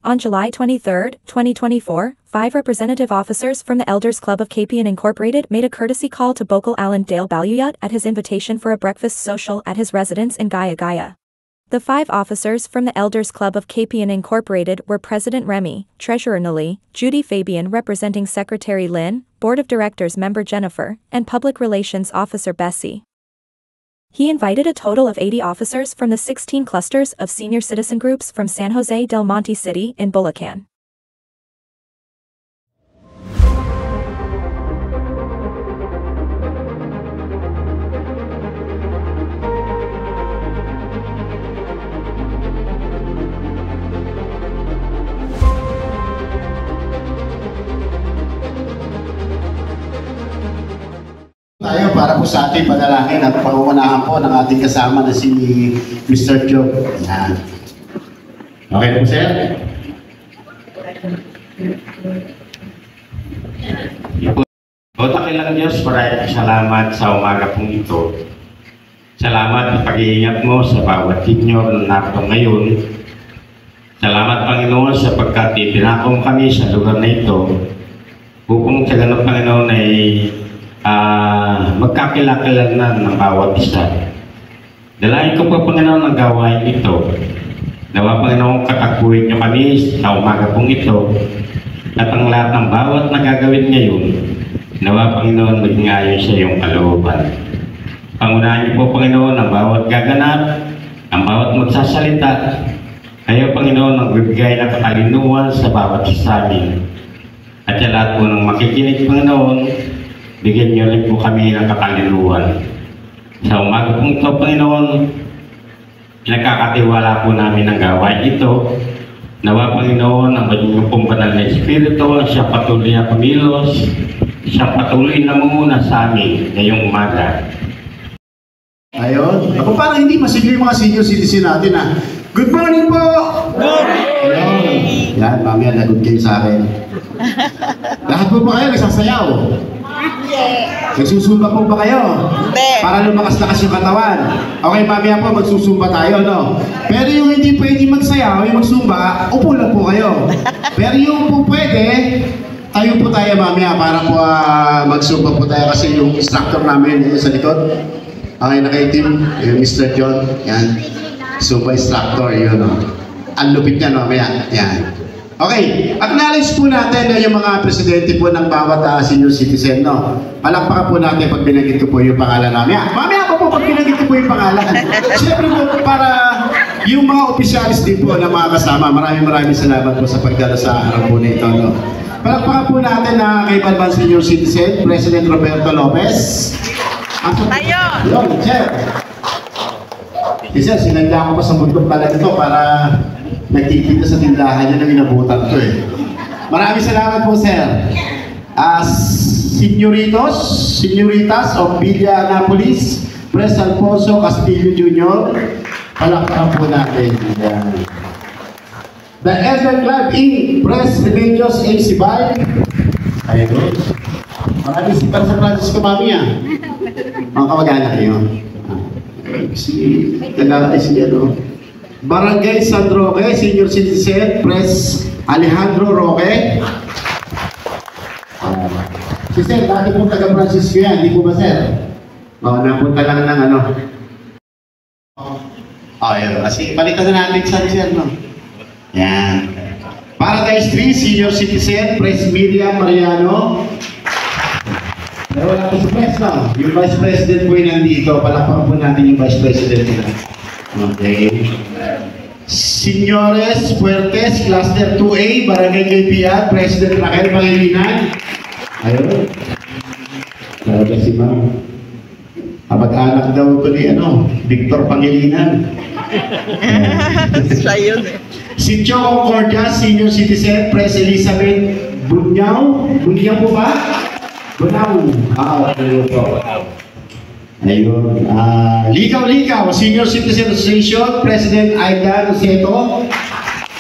On July 23, 2024, 5 representative officers from the Elders Club of Capian Incorporated made a courtesy call to Bokal Alan Dale Baluyat at his invitation for a breakfast social at his residence in Gaya Gaya. The 5 officers from the Elders Club of Capian Incorporated were President Remy, Treasurer Nali, Judy Fabian representing Secretary Lynn, Board of Directors member Jennifer, and Public Relations Officer Bessie. He invited a total of 80 officers from the 16 clusters of senior citizen groups from San Jose del Monte City in Bulacan. Tayo para po sa ating panalangin at pangunahan po ng ating kasama na si Mr. Job. Yan. Okay po, sir? O dakilang Diyos, maraming salamat sa umaga pong ito. Salamat sa pag-iingat mo sa bawat senior na narito ngayon. Salamat, Panginoon, sapagkat itinakong kami sa lugar na ito upang sa ganun, Panginoon, ay magkakilakilan ng bawat isa. Dalayan ko po, Panginoon, ang gawain ito. Nawa, Panginoon, katakuin niyo kami sa umaga pong ito at ang lahat ng bawat nagagawin ngayon. Nawa, Panginoon, maging ayon sa iyong kalooban. Pangunahan niyo po, Panginoon, ang bawat gaganap, ang bawat magsasalita. Kayo, Panginoon, ang bibigay ng katalinuhan sa bawat isa sa amin. At sa lahat po ng makikinig, Panginoon, bigyan niyo rin po kami ng katalinuhan. Sa umaga pong ito, Panginoon, pinagkakatiwala po namin ang gawain ito. Nawa, Panginoon, ang inyong pong banal na Espiritu, siya patuloy na kumilos, siya patuloy na mumuna sa amin ngayong umaga. Ayun. Ako parang hindi masigli yung mga senior citizen natin, ha? Good morning po! Good morning! Yan, mamaya nagot kayo sa akin. Lahat po ba kayo nagsasayaw? Nagsusumba po ba kayo? Para lumakas-lakas yung katawan. Okay, mamaya po magsusumba tayo, no? Pero yung hindi pwede magsayaw, yung magsumba, upo lang po kayo. Pero yung po pwede, tayo po tayo mamaya para po magsumba po tayo kasi yung instructor namin sa likod. Okay, nakaitim, yung Mr. John, yan. Zumba instructor, yun, no? Ang lupit niya, no? Mamaya, yan. Okay, acknowledge po natin yung mga presidente po ng bawat senior citizen, no? Palakpakan po natin pag binanggit ko po yung pangalan namin. Mamaya ako po pag binanggit ko po yung pangalan. Siyempre po, para yung mga opisyalis din po na mga kasama, maraming salamat po sa pagdala sa araw po na ito, no? Palakpakan po natin na kay Balban Senior Citizen, President Roberto Lopez. Tayo! Yun, sir. Sir, sinanda ko pa sa bundok talaga ito para nagtitinda sa tindahan niya na minabutan ito eh. Maraming salamat po, sir. Señoritas of Villa Annapolis, Pres Alfonso Castillo Jr. Palakpakan po natin. The Elder Club Inc. Pres Remedios A. Sibay. Ayun. Maraming sipan sa Francisco Mami, mga kamag-anak kayo. Si ano, Barangay San Roque, Senior Citizen, Pres Alejandro Roque. Si Sir, dati po taga Francisco yan, di po ba, Sir? Napunta lang ng ano. Ayun, kasi palitan na natin sa Sir, no? Yan. Paradise 3, Senior Citizen, Pres Miriam Mariano. Pero wala po si Pres, no? Yung Vice President po yung nandito. Palakpakan po natin yung Vice President nila. Okay. Señores Fuertes, Cluster 2A, Barangay Capian, President Raquel Pangilinan. Ayun. Talaga si Ma'am. Kamag-anak daw ito ni Victor Pangilinan. Siya yun eh. Si Cho Concordia, Senior Citizen, Pres Elizabeth Bunyaw. Bunyaw po ba? Bunyaw. Ayun po. Ayun. Likaw, Senior Citizen Association, President Aida Roseto.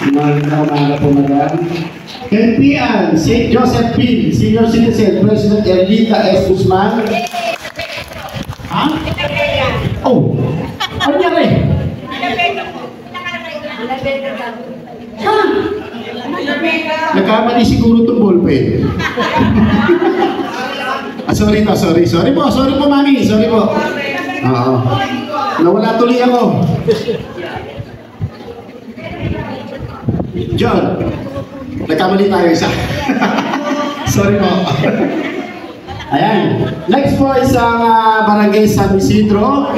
Umaga po, madam. Capian, St. Joseph Pin, Senior Citizen, President Erlita S. Guzman. Ha? Oh, ano nangyari? Ha? Nagkamali siguro itong ballpen. Sorry po, mami. Sorry po. Oo. Nawala tuloy ako. John, nagkamali tayo isa. Sorry po. Ayan. Next po isang Barangay San Isidro,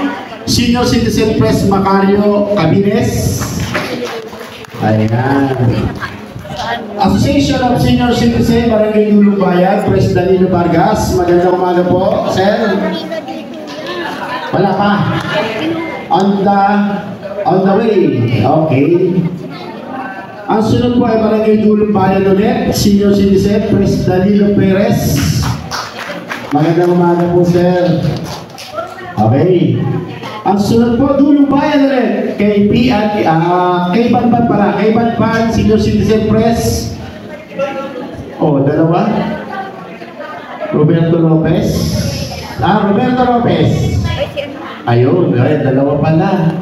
Senior Citizen Press Macario Cabines. Ayan. Association of Senior Citizen Barangay Dulong Bayan, Press Danilo Vargas. Magandang umaga po, sir. Wala pa. On the way. Okay. Ang sunod po ay Barangay Dulong Bayan ulit, Senior Citizen Press Danilo Perez. Magandang umaga po, sir. Okay. Ang sunod po, Dulong Bayan ulit, kay Banban pala, kay Banban, Senior Citizen Press. Oh, dalawa. Roberto Lopez. Roberto Lopez. Ayun, dalawa pala.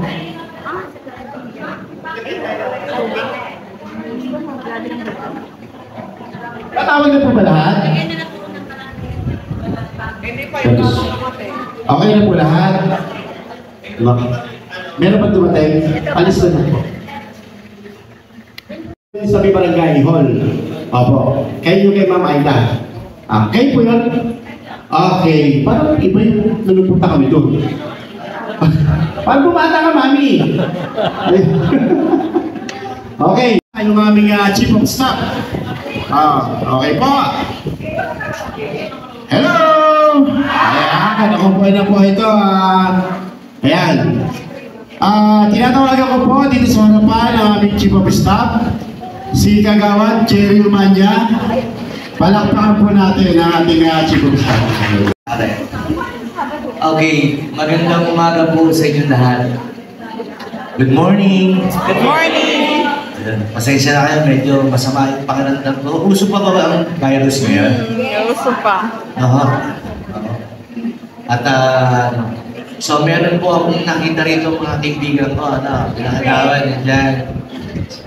Natawag na po ba lahat? Okay na po lahat? Meron ba dumating? Alis na po. Sa may barangay hall. Opo. Kayo kay Ma'am Aida. Kayo po yun? Okay. Parang iba yung nanupunta kami doon. Parang bumata ka, Mami. Okay. Yung aming chief of staff. Okay po. Hello! Ayan, ako po na po ito. Ayan. Tinatawagan ko po dito sa harapan ang aming chief of staff, si Kagawad Jerry Umanya. Palakpakan po natin ang ating chief of staff. Okay, magandang umaga po sa inyo lahat. Good morning! Good morning! Pasensya na kayo, medyo masama yung pakiramdam ko. Uso pa ba ang virus ngayon? Uso pa. At so meron po akong nakita rito mga kaibigan ko, pinakagawan dyan.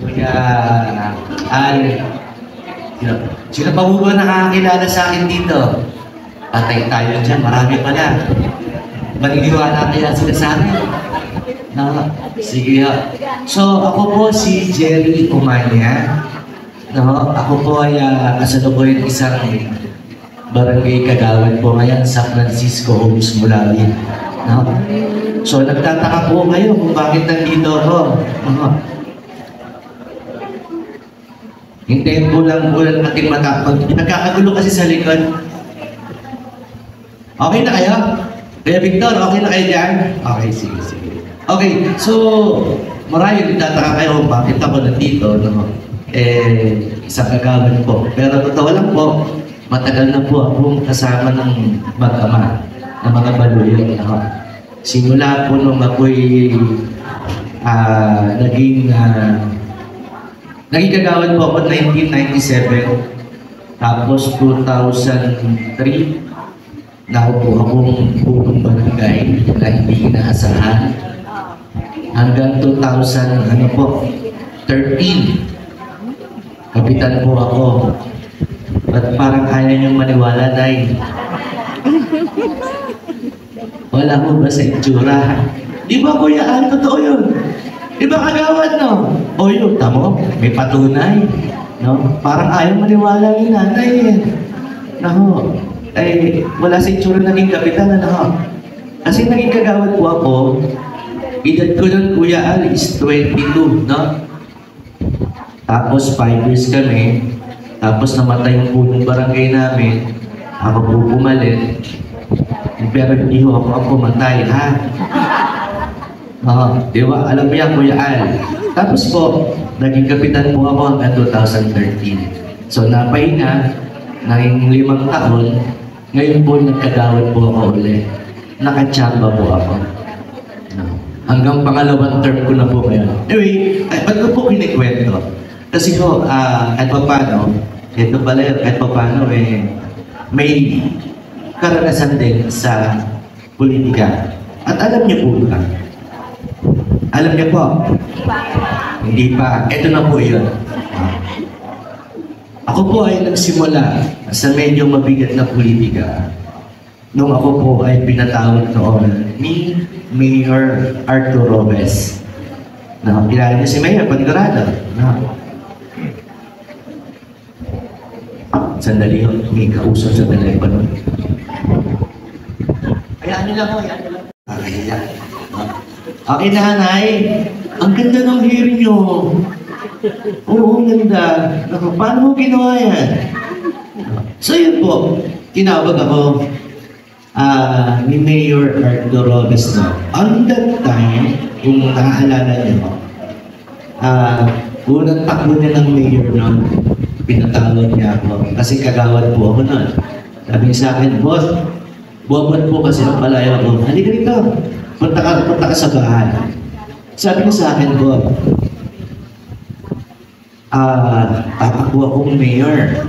Kuya Al. Sino pa po ba nakakilala sa akin dito? Patay tayo dyan, marami pala. Maniniwala kaya sila sa akin? Sige ha. So ako po si Jerry Umanya. Ako po ay kasalukuyan isang barangay kagawad po ngayon sa Francisco Homes, Mulawi. So nagtataka po kayo kung bakit nandito ako. Hintayin po lang natin matapag. Nagkakagulo kasi sa likod. Okay na kayo? Kuya Victor, okay na kayo dyan? Okay, sige. Okay, so marami nagtataka kayo kung bakit ako nandito. Isang kagawad po. Pero totoo lang po, matagal na po akong kasama ng mag-ama ng mga baluyan. Simula po nung ako'y naging kagawad po ako 1997. Tapos 2003, naupo akong buong barangay na hindi inaasahan. Hanggang 2013, kapitan po ako. Ba't parang kaya niyong maniwala, Day? Wala mo ba sa itsura? Di ba, Kuya Al? Totoo yun. Di ba kagawad, no? O yun, tamo, may patunay. No? Parang ayaw maniwala yung nanay. Wala sa itsura naging kapitan. Kasi naging kagawad po ako. Edad ko nun, Kuya Al, is 22, no? Tapos 5 years kami. Tapos namatay yung punong barangay namin. Ako po pumalit. Pero hindi ho ako ang pumatay, ha? Di ba? Alam mo yan, Kuya Al. Tapos po, naging kapitan po ako hanggang 2013. So, napahinga, naging 5 taon. Ngayon po, nagkagawad po ako ulit. Nakatsamba po ako. Hanggang pangalawang term ko na po ngayon. Anyway, ba't ko po kinikwento? Kasi po, kahit pa paano, may karanasan din sa politika. At alam niyo po ba? Alam niyo po? Hindi pa. Ito na po yun. Ako po ay nagsimula sa medyo mabigat na politika nung ako po ay pinatawag noon ni Mayor Arthur Robes. Kilala niyo si Mayor, panigurado. Sandali ho, may kausap sa telepono. Hayaan niyo lang ho, hayaan niyo lang. Okay, nanay, ang ganda ng hair niyo. Oo, ang ganda. Paano mo ginawa yan? So yun po, tinawag ako ni Mayor Arthur Robes na. On that time, kung naaalala niyo, unang takbo niya ng mayor noon, pinatawag niya ako. Kasi kagawad po ako noon. Sabi niya sa akin, boss, buwabot po kasi ang palayo ko. Halika rito, punta ka sa bahay. Sabi niya sa akin, boss, tatakbo akong mayor.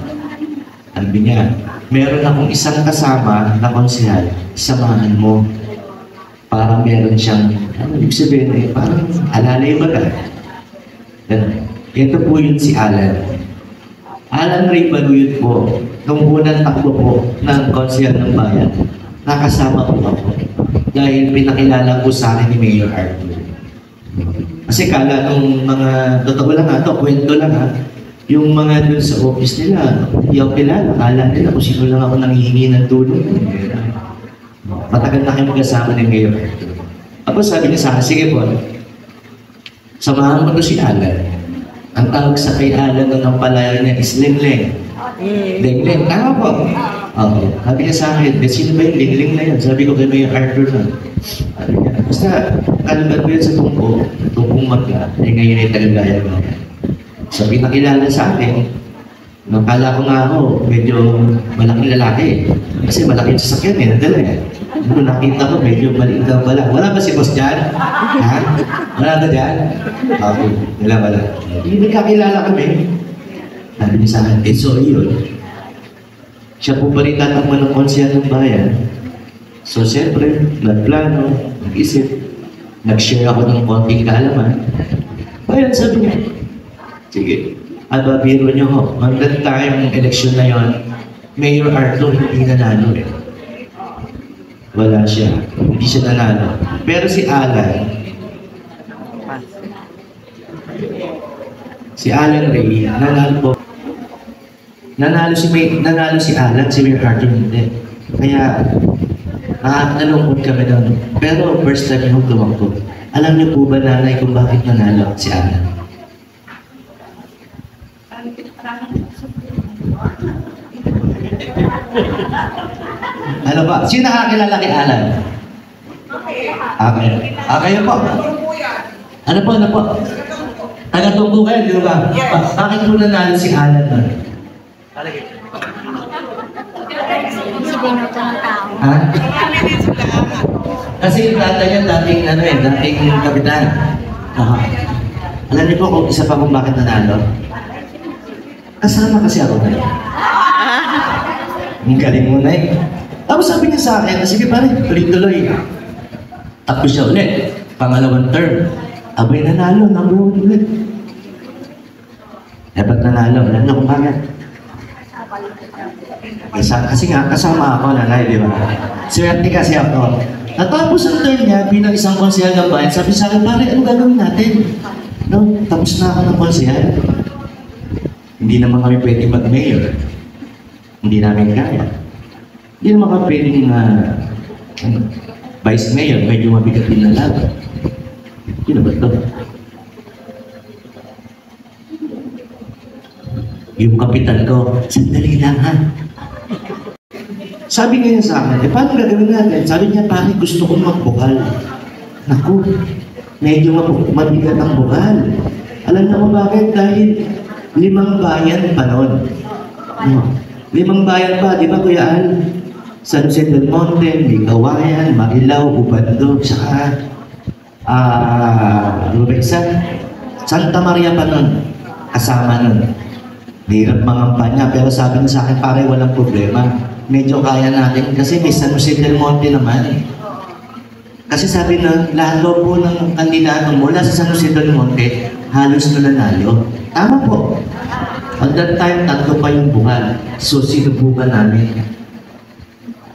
Sabi niya, meron akong isang kasama na konsehal, samahan mo. Parang meron siyang, ibig sabihin parang alalay ba ka? Ito po yun si Alan. Alan Ray Baluyot po, nung unang takbo po ng konsehal ng bayan, nakasama po ako. Dahil pinakilala po sa akin ni Mayor Arthur. Kasi kala nung mga, totoo lang ha, kwento lang ha, yung mga dun sa office nila, hindi ako kilala, kala nila kung sino lang ako nanghihingi ng tulong. Matagal na kayo magkasama ni Mayor Arthur. Tapos sabi niya sa akin, sige po, samahan mo to si Alan. Ang tawag sa kay Alan ng palayo niya is Lingling. Lingling, tama po. Okay. Sabi niya sa akin, sino ba yung Lingling na yan? Sabi ko kay Mayor Arthur na. Sabi niya, basta, kalaban ko yan sa tungkong magka, ngayon ay Tagagaya mo. So, pinakilala sa akin, nakala ko nga ako, medyo malaking lalaki. Kasi malaking sasakyan nadala eh. Nung nakita ko, medyo maliit lang pala. Wala ba si boss dyan? Ha? Wala ba dyan? Okay, wala. Hindi kakilala kami. Sabi niya sa akin, so yun. Siya po pa rin tatakbo ng konsehal ng bayan. So, siyempre, nagplano, nag-isip, nag-share ako ng konting kaalaman. Bayan, sabi niya, sige, biro niyo ho, on that time, election na yon, Mayor Arthur hindi nanalo eh. Wala siya, hindi siya nanalo. Pero si Alan Ray, nanalo po. Nanalo si Alan, si Mayor Arthur hindi. Kaya, nalungkot kami doon. Pero first time yung tumakbo. Alam niyo po ba, nanay, kung bakit nanalo si Alan? Ano ba? Sino nakakilala kay Alan? Okay. Kayo po. Ano po? Taga-tungko kayo, di ba? Bakit po nanalo si Alan doon? Ha? Kasi yung tatay niya dating kapitan. Alam niyo po kung isa pa kung bakit nanalo? Kasama kasi ako na yun. Ang galing mo na eh. Tapos sabi niya sa akin, sige pare, tuloy-tuloy. Tapos siya ulit, pangalawang term. Abay nanalo, number 1 ulit. Ba't nanalo? Alam niyo kung bakit? Kasi nga, kasama ako nanay, di ba? Swerte kasi ako. Natapos ang term niya bilang isang konsehal ng bayan, sabi sa akin, pare, ano gagawin natin? No, tapos na ako ng konsehal. Hindi naman kami pwede mag-mayor. Hindi namin kaya. Hindi naman kami pwedeng vice mayor, medyo mabigat din na laban. Yun ba ito? Yung kapitan ko, sandali lang ha. Sabi niya sa akin, paano gagawin natin? Sabi niya, pare, gusto kong magbukal. Naku, medyo mabigat ang bukal. Alam na mo bakit? Dahil 5 bayan pa noon. 5 bayan pa, di ba Kuya Al? San Jose del Monte, Ligawayan, Marilao, Ubando, saka Rubesan. Santa Maria pa noon, kasama noon. Hirap mangampanya, pero sabi niya sa akin, pare, walang problema. Medyo kaya natin kasi may San Jose del Monte naman. Kasi sabi na, lahat po ng kandidato mula sa San Jose del Monte, halos na nanalo. Tama po. At that time, 3 pa yung buwan. So, sinubukan namin.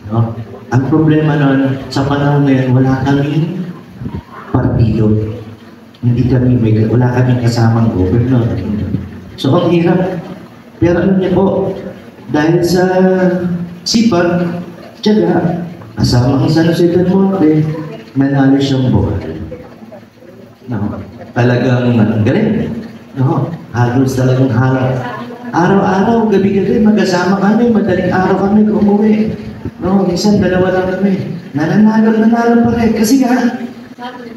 No? Ang problema nun, sa panahon na yun, wala kaming partido. Wala kaming kasamang governor. So, ang hirap. Pero ano niya po, dahil sa sipag, tiyaga, kasama ang San Jose del Monte, manalo siyang buwan. No? Talagang galing. No? Halos talagang harap. Araw-araw, gabi-gabi, magkasama kami, madaling araw kami umuwi. No, minsan 2 lang kami. Nananalo pa rin. Kasi nga,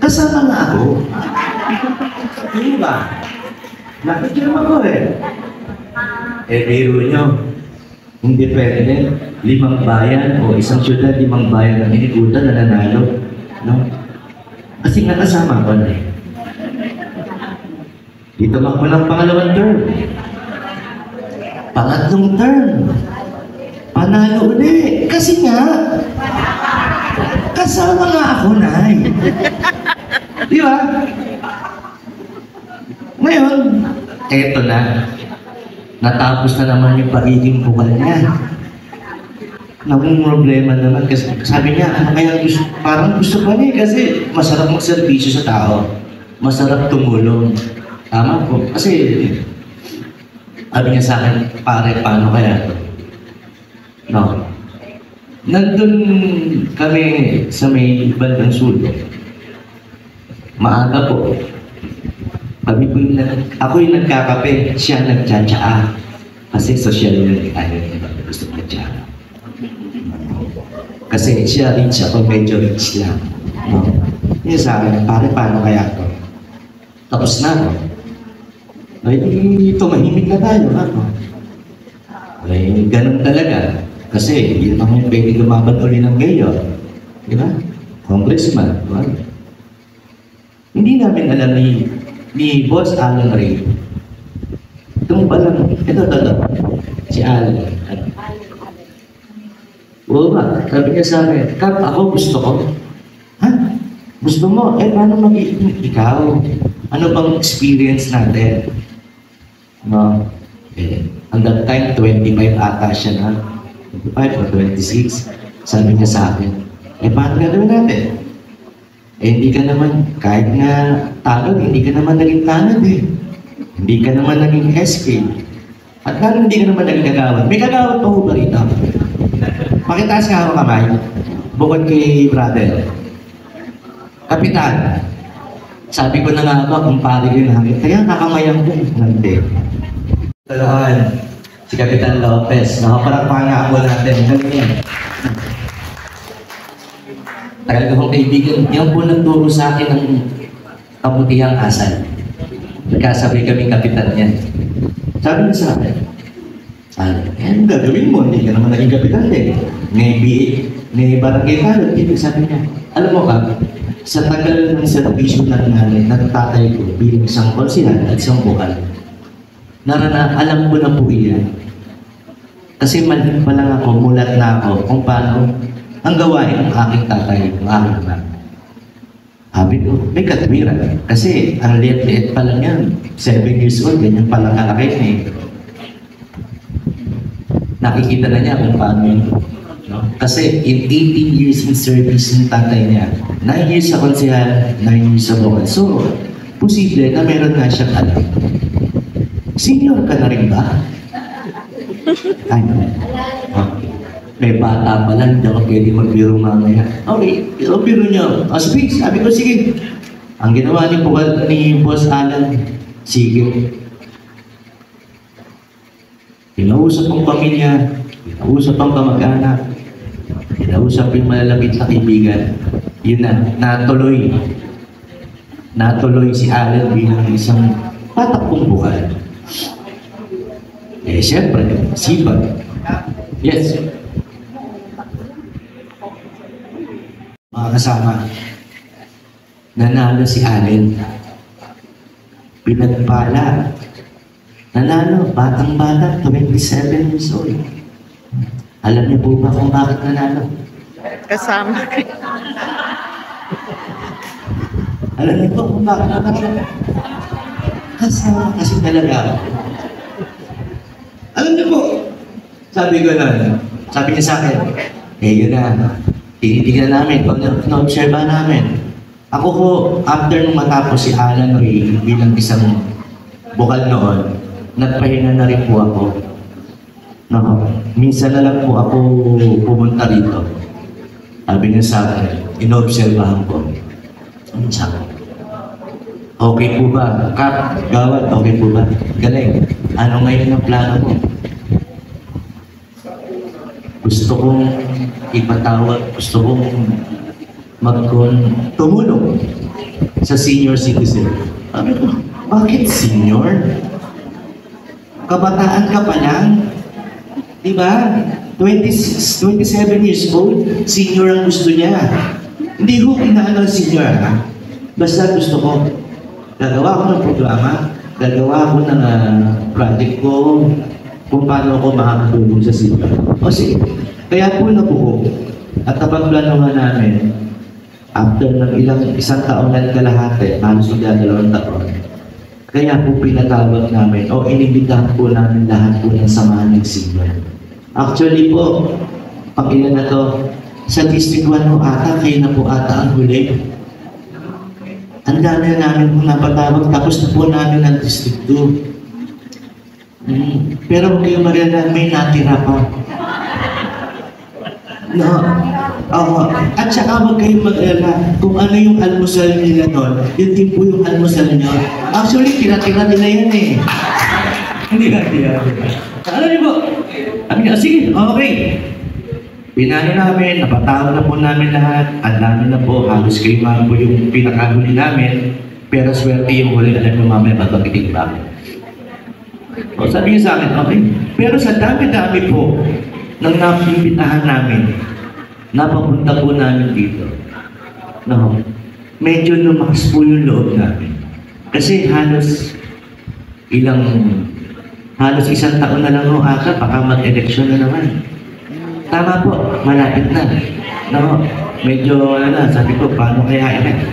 kasama nga ako. Hindi ba? Nakikirma ko eh. Biro nyo, hindi pwede. 5 bayan o isang syudad, 5 bayan ang inikutan na nanalo. No? Kasi nga kasama ko na eh. Dito ako ng pangalawang term. Pangatlong term. Panalo ulit. Kasi nga, kasama nga ako, Nay. Di ba? Ngayon, eto na. Natapos na naman yung pagiging bukal niya. Naging problema naman kasi sabi niya, ano kaya gusto, parang gusto pa niya kasi masarap magserbisyo sa tao. Masarap tumulong. Tama po. Kasi, sabi niya sa akin, pare, paano kaya ito? No. Nandun kami sa may bandang sulok. Maaga po. Ako yung nagkakape, siya nagtsatsaa. Kasi social yung gusto magtsatsaa. Kasi siya rich, ako medyo rich lang. No? Yun sa akin, pare, paano kaya ito? Tapos na ako. Ay, tumahimik na tayo. Ano? Ay, ganun talaga. Kasi, yun naman yung pwede lumaban uli ng gayo. Di ba? Congressman. Diba? Hindi namin alam ni Boss Alan Ray. Itong balang, ito, si Alan. Oo ba? Sabi niya sa akin, Kap, ako gusto ko. Ha? Gusto mo? Paano mag-iingat ikaw? Ano bang experience natin? No? At that time, 25 ata siya na. 25 or 26. Sabi niya sa akin, paano gagawin natin? Hindi ka naman, kahit nga tanod, hindi ka naman naging tanod eh. Hindi ka naman naging SK. At lalo hindi ka naman naging kagawad. May kagawad pa ho ba rito? Pakitaas nga ako kamay. Bukod kay brother. Kapitan, sabi ko na nga ba kung pari ko yung hangit. Kaya nakamayan ko. Hindi. Talahan, si Kapitan Lopez. Nakaparakpahan nga ako natin. Ganyan. Tagal ko kong kaibigan, yan po nagturo sa akin ng kabutihang asal. Nagkasabay kami kapitan yan. Sabi niya sa akin, ano gagawin mo? Hindi ka naman naging kapitan eh. May barangay kalot. Ibig sabi niya, alam mo ka, sa tagal ng servisyo ng nanay, nagtatay ko bilang isang konsihan at isang bukal. Alam ko na po iyan. Kasi malin pa lang ako, mulat na ako kung paano ang gawain ng aking tatay, ng aking anak. Sabi ko, may katwiran. Kasi ang liit-liit pa lang yan. 7 years old, ganyan pa lang kalaki niya eh. Nakikita na niya kung paano yun. No? Kasi in 18 years in service ng tatay niya, 9 years sa konsehal, 9 years sa bukal. So, posible na meron nga siyang alam. Senior ka na rin ba? Ano? Okay. May bata pa lang, hindi ako pwede magbiro mamaya. Okay, biro niyo. Speak, sabi ko, sige. Ang ginawa ni Boss Alan, sige. Pinausap ang pamilya, pinausap ang kamag-anak, pinausap yung malalapit na kaibigan. Yun na, natuloy. Natuloy si Alan bilang isang patakbong buhay. Siyempre, sipag. Yes. Mga kasama, nanalo si Allen. Pinagpala. Nanalo, batang-bata, 27 years old. Alam niyo po ba kung bakit nanalo? Kasama kayo. Alam niyo po kung bakit nanalo? Kasama kasi talaga. Alam niyo po, sabi ko na, sabi niya sa akin, yun na, tinitignan namin, pag na-observe namin. Ako po, after nung matapos si Alan Ray bilang isang bukal noon, nagpahinga na rin po ako. No, minsan na lang po ako pumunta rito. Sabi niya sa akin, inoobserbahan ko. Ano sabi? Okay po ba? Kap, gawad, okay po ba? Galing. Ano ngayon ang plano mo? Gusto kong ipatawag, gusto kong tumulong sa senior citizen. Sabi ko, bakit senior? Kabataan ka pa lang. Diba? 27 years old, senior ang gusto niya. Hindi ko inaano senior, ha? Basta gusto ko, gagawa ko ng programa, gagawa ko ng project ko, kung paano ako makakatulong sa senior. O sige, kaya po nabuo. At napagplanuhan namin, after ng isang taon na kalahati, halos na 2 taon, kaya po pinatawag namin, o inibitahan po namin lahat po ng samahan ng senior. Actually po, pag ilan na to, sa District 1 po ata, kayo na po ata ang huli. Ang dami na namin po napatawag, tapos na po namin ang District 2. Pero huwag kayo mariala, may natira pa. No. At saka huwag kayong mag-alala kung ano yung almusal nila doon, yun din po yung almusal nyo. Actually, tira-tira nila yan eh. Hindi ba? Alam niyo po, sabi niya, sige, okay. Pinano namin, napatawag na po namin lahat, ang dami na po, halos kayo man po yung pinakahuli namin, pero swerte yung huli, alam nyo mamaya magpagiting ba? O sabi niya sa akin, okay. Pero sa dami-dami po, nang napimpitahan namin, napapunta po namin dito. No, medyo lumakas po yung loob namin. Kasi halos isang taon na lang ho ata, baka mag-eleksyon na naman. Tama po, malapit na. No, medyo sabi ko, paano kaya elect?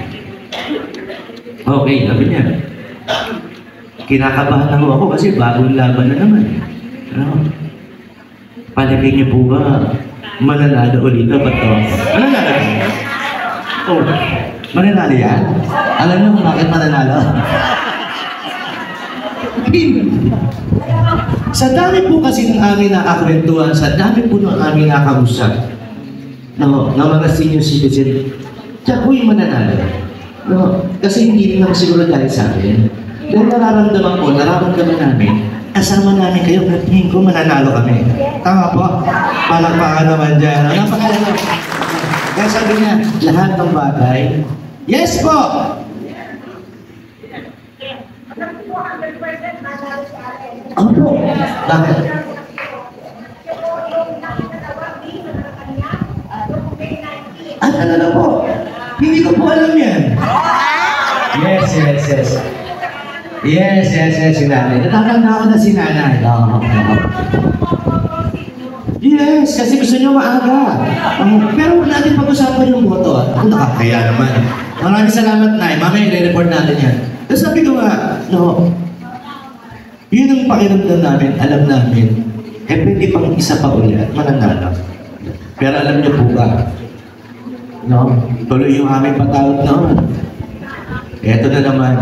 Okay, sabi niya. Kinakabahan ako kasi bagong laban na naman. No? Palagay niyo po ba, mananalo ulit na ba ito? Mananalo? Oh, mananalo yan? Alam niyo kung bakit mananalo? Sa dami po kasi ng aming nakakwentuhan, sa dami po ng aming nakausap, no, ng mga senior citizen, siya po yung mananalo. No, kasi hindi naman siguro dahil sa akin. Dahil nararamdaman namin, kasama namin kayo, at tingin ko mananalo kami. Tama po, palakpakan naman dyan. Napakalaman. Kaya sabi niya, lahat ng bagay, yes po! Opo. Bakit? At alala po, hindi ko po alam yan. Yes, si nanay. Natatanda ako na si nanay. Yes, kasi gusto niyo maaga. Pero huwag natin pag-usapan yung boto. Ako nakakaya naman. Maraming salamat, Nay. Mamaya i-report natin yan. Tapos sabi ko nga, no, yun ang pakiramdam namin, alam namin, pwede pang isa pa ulit at mananalo. Pero alam niyo po ba, no, tuloy yung aming patawag naman. Eto na naman,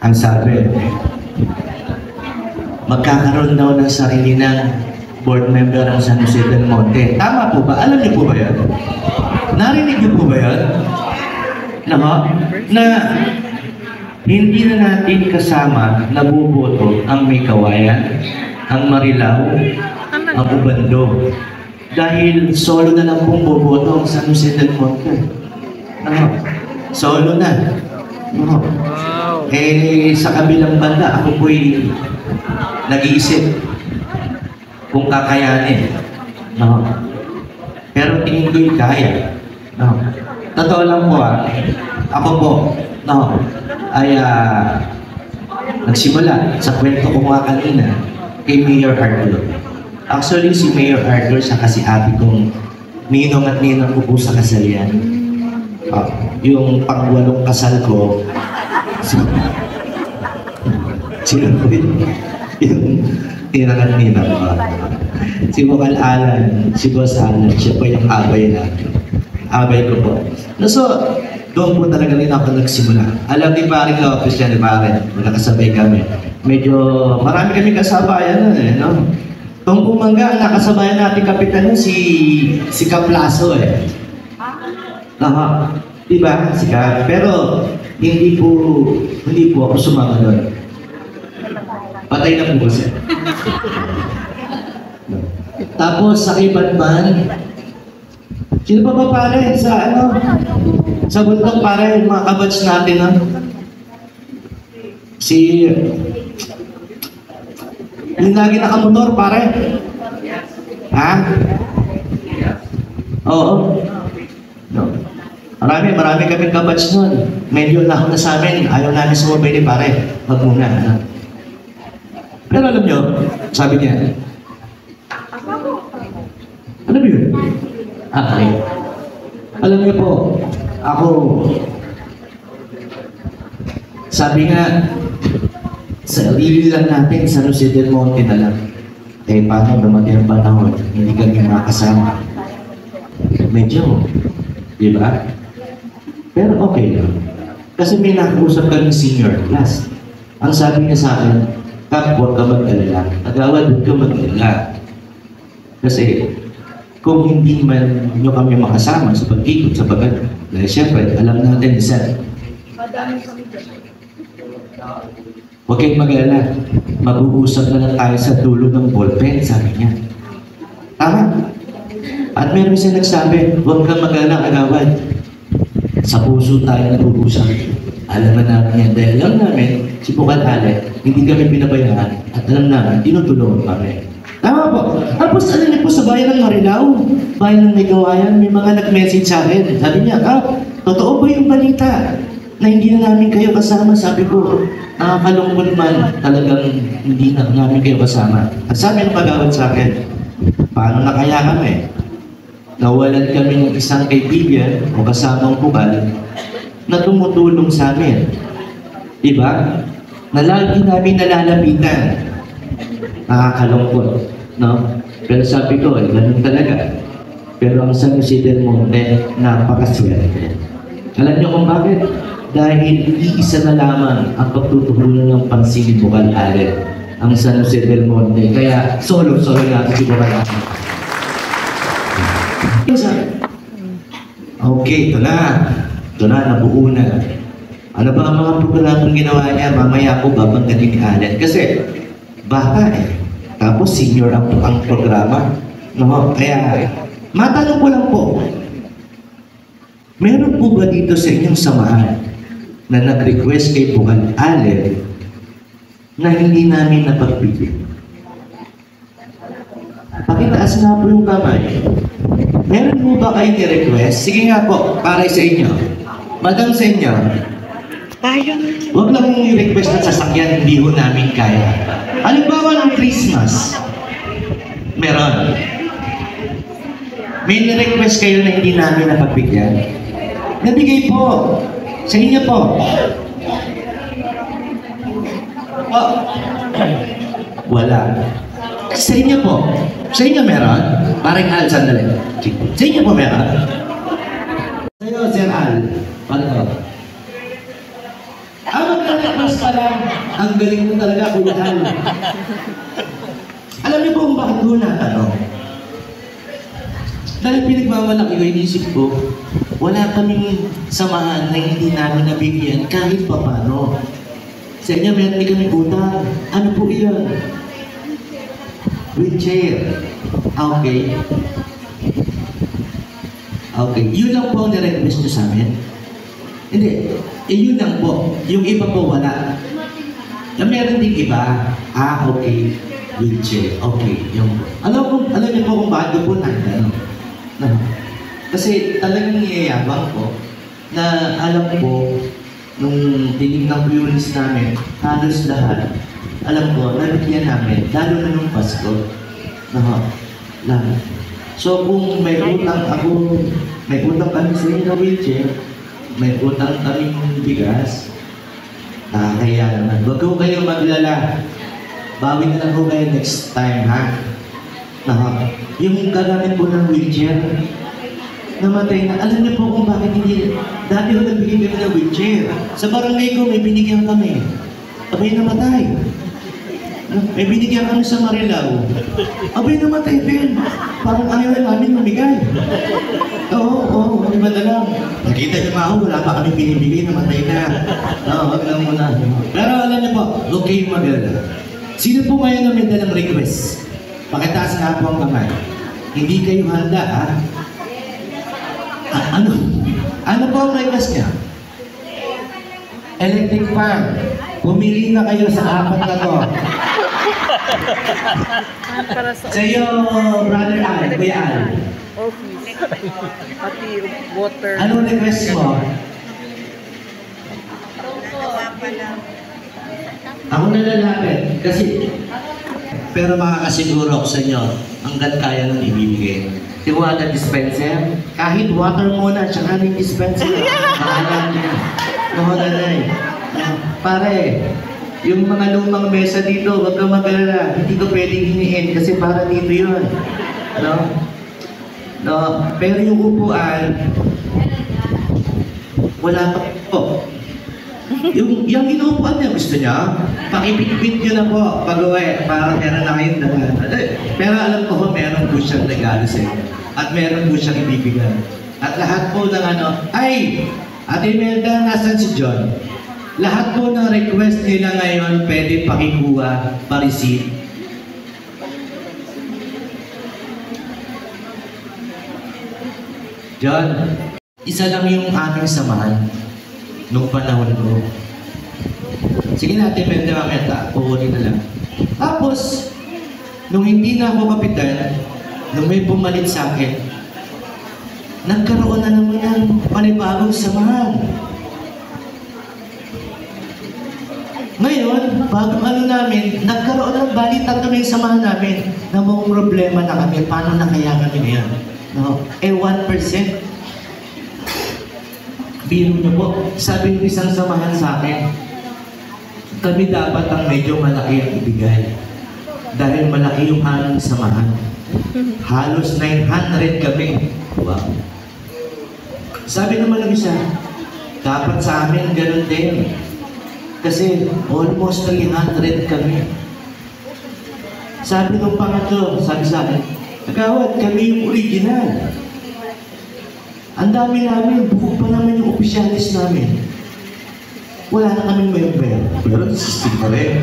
ang sabi, magkakaroon daw ng sarili ng board member ang San Jose del Monte. Tama po ba? Alam niyo po ba yan? Narinig niyo po ba yan? Na hindi na natin kasama nabuboto ang May Kawayan, ang Marilao, ang Ubando. Dahil solo na lang pong boboto ang San Jose del Monte. Solo na. Sa kabilang banda, ako po'y nag-iisip kung kakayanin. Pero tingin ko'y kaya. Totoo lang po ako po, ay nagsimula sa kwento ko nga kanina kay Mayor Arthur. Actually, si Mayor Arthur siya kasi ate kong ninong at ninang ko po sa kasal yan. Yung pang-walong kasal ko, sila po yung Ninang ko. Si Bukal Alan, si Boss Alan, siya po yung abay na. Abay ko po. So, doon po talaga rin ako nagsimula. Alam ni Paring Lopez yan, ni Paring. Nakasabay kami. Medyo marami kami kasabayan nun eh, no? Tong Umangga, nakasabayan natin kapitan nun si Kaplaso eh. Aha. Diba? Si Kap. Pero, hindi po ako sumama doon. Patay na po kasi. Tapos sa Ibanban, sino pa ba pare sa bundok pare, mga kabatch natin ha? Yung lagi nakamotor pare? Ha? Oo. No. Marami kaming kabatch nun. Medyo lahon na sa amin, ayaw namin sumabay ni pare. Wag muna. Ha? Pero alam nyo, sabi niya, ano ba yun? Okay. Alam niyo po, ako, sabi nga, sarili lang natin, San Jose del Monte na lang. Eh, paano dumating ang panahon, hindi kami makasama. Medyo, di ba? Pero okay lang. Kasi may nakausap kami senior class. Ang sabi niya sa akin, Kap, huwag ka mag-alala. Agawad, huwag ka mag-alala. Kasi, kung hindi man nyo kami makasama sa pag-ikot sa bagat, dahil siyempre, alam natin isa. Huwag kayong mag-alala. Mag-uusap na lang tayo sa dulo ng ballpen, sabi niya. Tama. At meron siya nagsabi, huwag kang mag-alala, agawad. Sa puso tayo nag-uusap. Alam na namin yan dahil alam namin, si Bukal Ale, hindi kami pinabayaan at alam namin, tinutulungan kami. Tama po. Tapos alam niyo po sa bayan ng Marilao, bayan ng Megawayan, may mga nag-message sa akin. Sabi niya, totoo ba yung balita na hindi na namin kayo kasama? Sabi ko, nakakalungkot man, talagang hindi na namin kayo kasama. At sabi ng pag-awad sa akin, paano na kaya kami? Nawalan kami ng isang kaibigan o kasamang Bukal na tumutulong sa amin. Diba? Na lagi namin nalalapitan. Nakakalungkot, no? Pero sabi ko, ganun talaga. Pero ang San Jose del Monte, napakaswerte. Alam niyo kung bakit? Dahil iisa na lamang ang pagtutugunan ng pansin ni Bukal Ale, ang San Jose del Monte. Kaya solo natin si Bukal Ale. Okay, ito na, nabuo na. Ano ba ang mga programang ginawa niya? Mamaya ko babanggatin ni Alan. Kasi, bata eh. Tapos senior ang programa. No? Kaya, matanong ko lang po, meron po ba dito sa inyong samahan na nag-request kay Bukal Ale na hindi namin napagbigay? Pakitaas nga po yung kamay. Meron po ba kayo ni-request? Sige nga po, para sa inyo. Madam sa inyo, huwag lang yung i-request na sasakyan, hindi ho namin kaya. Halimbawa ng Christmas, meron. May ni-request kayo na hindi namin napagbigyan? Nabigay po. Sa inyo po. Oh. Wala. Sa inyo po. Sa inyo meron? Parang Al, sandali. Sa inyo po meron? Sa iyo, Sir Al. Paano? Magkakapos pa lang. Ang galing mo talaga, Kuya Al. Alam niyo po kung bakit ko natanong? Dahil pinagmamalaki ko, inisip ko, wala kaming samahan na hindi namin nabigyan kahit pa paano. Sa inyo, meron kami utang. Ano po iyan? Wheelchair. Okay. Okay. Yun lang po ang nirequest nyo sa amin? Hindi. Yun lang po. Yung iba po wala. Meron din iba. Okay. Wheelchair. Okay. Yung, alam niyo po kung bakit po nagtanong. Kasi talagang niyayabang ko na alam ko nung tinignan ko yung list namin, halos lahat, alam ko, nabigyan namin, lalo na nung Pasko. Lahat. So kung may utang ako, may utang kami sa inyo na wheelchair, may utang kami ng bigas, kaya naman, wag ko kayo maglala. bawi na lang po kayo next time, ha? Yung gagamit po ng wheelchair, namatay na. Alam niyo po kung bakit hindi. Dati ko nagbigay kami ng wheelchair. Sa barangay ko, may binigyan kami. Abay namatay. May binigyan kami sa Marilao. Abay namatay din. Parang ayaw namin mamigay. Oo, di ba na lang? Nakita niyo ba ako, wala pa kami binibigay, namatay na. Oo, wag lang muna. Pero alam niyo po, huwag kayong mag-alala. Sino po ngayon na may dalang request? Pakitaas nga po ang kamay. Hindi kayo handa, ha? Ano po ang request niya? Electric fan. Pumili na kayo sa apat na to. Para sa Sa iyo, brother Al, Kuya Al. office. Pati water. Anong request mo? Ako na lalapit. Kasi, pero makakasiguro ako sa inyo, hanggat kaya nang ibibigay. Yung water dispenser, kahit water muna, tsaka yung dispenser. Maalam niya. Nanay. Pare, yung mga lumang mesa dito, wag kang mag-alala. Hindi ko pwedeng hinihin kasi para dito yun. No? Pero yung upuan, wala pa po. Yung inuupuan niya, gusto niya, pakipit-pit nyo na po pag-uwi para meron na kayong dalan. Pero alam ko po, meron po siyang regalo sa inyo. At meron po siyang ibibigay. At lahat po ng ay! Ate Imelda, nasan si John? Lahat po ng request nila ngayon, pwede pakikuha, pa-receive. John, isa lang yung aming samahan nung panahon ko. Sige natin, pwede mamaya, pukunin na lang. Tapos, nung hindi na ako kapitan, nung may pumalit sa akin, nagkaroon na naman ng panibagong samahan. Ngayon, bagong namin, nagkaroon ng balitan kami yung samahan namin na mga problema na kami, paano na kaya kami ngayon? No? 1%. Biro niyo po, sabi ng isang samahan sa akin, kami dapat ang medyo malaki ang ibigay. Dahil malaki yung aming samahan. Halos 900 kami. Wow. Sabi naman ng isa, dapat sa amin ganun din. Kasi almost 300 kami. Sabi ng pangatlo, sabi sa akin, Kagawad, kami yung original. Ang dami namin, buko pa naman yung opisyalis namin. Wala na kaming member. Pero system pa rin.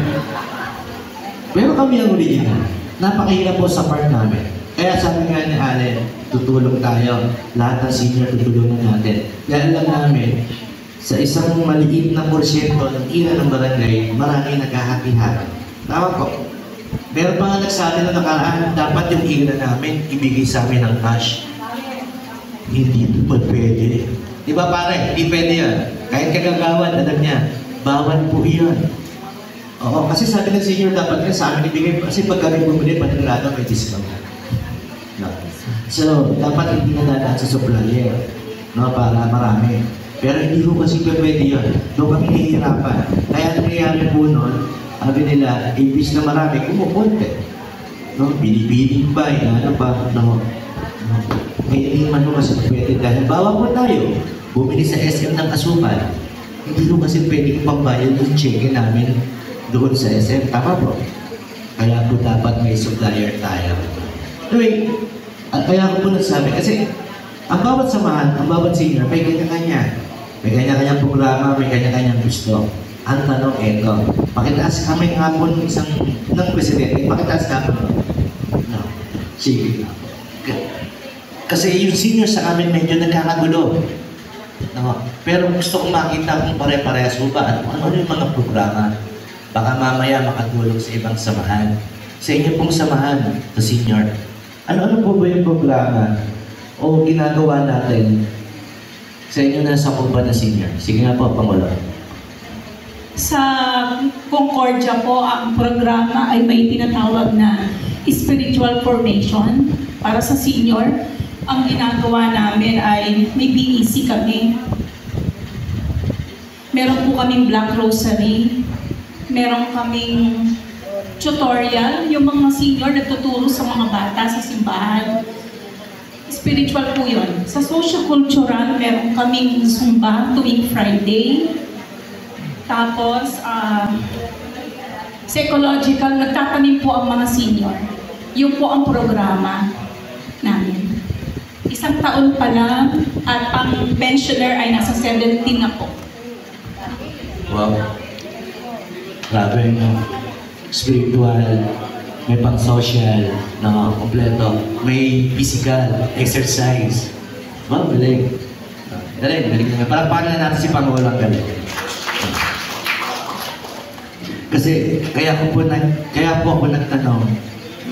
Pero kami ang original. Napakahirap po sa part namin. Kaya sabi nga ni Allen, tutulong tayo. Lahat ng senior tutulungan natin. Dahil lang namin, sa isang maliit na porsyento ng ina ng barangay, marami nagkahati-hati. Tama po. Meron pa nga nagsabi na nakaraan, dapat yung ina namin ibigay sa amin ng cash. Hindi ito pa pwede. Di ba pare? Hindi pwede yan. Kahit kagagawan, alam niya, bawal po yan. Oo, kasi sabi ng senior, dapat nga sa amin ibigay. Kasi pag kami bumili, panigurado may discount. No. So, dapat hindi na dadaan sa supplier. No, para marami. Pero hindi ko kasi pwede yun. Doon kami nahihirapan. Kaya nangyayari po nun, sabi nila, imbis na marami, kumukunti. No? Binibining pa, ano pa, no? Kaya hindi man kasi pwede dahil bawa po tayo, bumili sa SM ng asukal, hindi ko kasi pwede ipambayad yung cheque namin doon sa SM. Tama po? Kaya po dapat may supplier tayo. Anyway, kaya ko po nagsabi, kasi ang bawat samahan, ang bawat senior, may kanya-kanya. May kanya-kanyang programa, may kanya-kanyang gusto. Ang tanong eto, pakitaas kami nga po ng isang ng presidente, pakitaas kami. No. Sige. Kasi yung senior sa amin medyo nagkakagulo. No. Pero gusto kong makita kung pare-parehas mo ba at ano yung mga programa. Baka mamaya makatulong sa ibang samahan. Sa inyo pong samahan, sa senior. Ano-ano po ba yung programa o ginagawa natin sa inyo na sa kumpa na senior? Sige nga po, Pangulo. Sa Concordia po, ang programa ay may tinatawag na spiritual formation para sa senior. Ang ginagawa namin ay may BEC kami. Meron po kaming Black Rosary. Meron kaming tutorial, yung mga senior nagtuturo sa mga bata sa simbahan. Spiritual po yun. Sa socio-cultural, meron kaming Zumba tuwing Friday. Tapos, psychological, nagtatanim po ang mga senior. Yun po ang programa namin. 1 taon pa lang at ang pensioner ay nasa 17 na po. Wow. Grabe, no? Spiritual, may pang-social, na kompleto, may physical, exercise. Wow, galing. Galing, galing naman. Parang paano na natin si Pangulo ang galing. Kasi, kaya po ako nagtanong,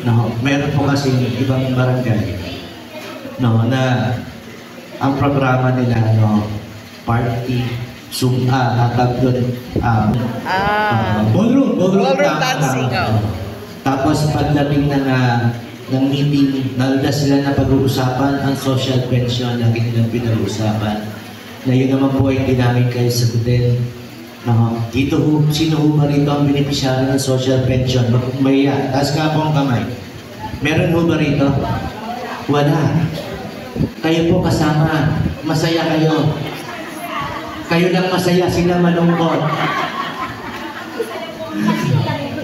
no, meron po kasi ibang barangay, no, na ang programa nila, no, party, ballroom dancing, Tapos pagdating ng meeting, naluda sila na pag-uusapan ang social pension na kanilang pinag-uusapan. Na yun naman po ay hindi namin kayo sagutin. Sino ho ba rito ang beneficiary ng social pension? Maya, taas ka po ang kamay. Meron ho ba rito? Wala. Kayo po kasama. Masaya kayo. Kayo lang masaya, sila malungkot.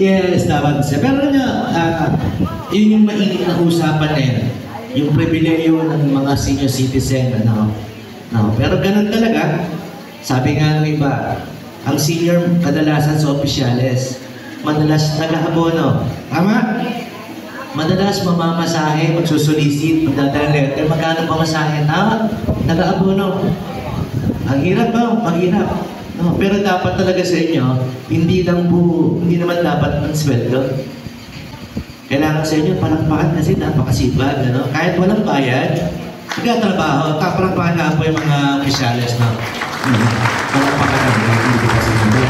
Yes, dapat siya. Pero yun yung mainit na usapan na yun. Yung pribileyo ng mga senior citizen. Pero ganun talaga. Sabi nga ng iba, ang senior kadalasan sa opisyales, madalas nag-aabono. Tama? Madalas mamamasahe, magsusulisit, magdadala letter, magkano pamasahe. Tama? Nag-aabono. Ang hirap ba? Maghirap. No, pero dapat talaga sa inyo, hindi naman dapat ng sweldo. Kailangan sa inyo palakpakan kasi napakasipag. Ano? Kahit walang bayad, nagtatrabaho, palakpakan na po yung mga opisyales. No? Palakpakan na hindi kasi hindi.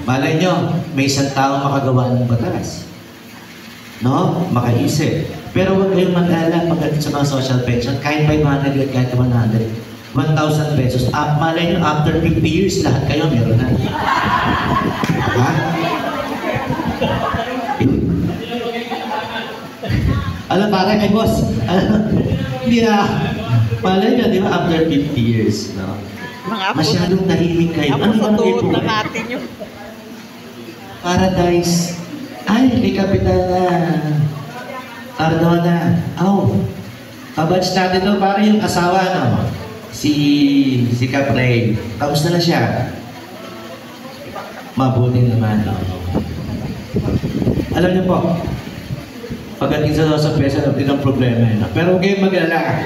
Malay nyo, may isang tao makagawa ng batas. No? Makaisip. Pero huwag kayong mag-alala pagdating sa mga social pension, kahit 500 kahit 100. 1,000 pesos. Malay nyo, after 50 years, lahat kayo meron na. Ha? Alam, pare, ay boss, hindi na. Malay nyo, di ba, after 50 years, no? Masyadong tahimik kayo. Ako sa tuhod na natin yung... Paradise. Ay, may kapital na. Ardona. Kabatch natin to, para yung asawa, no? Si Capray. Kamusta na siya? Mabuti naman. Alam niyo po, pagdating sa pesa, ilang problema yun. Pero huwag kayong mag-alala.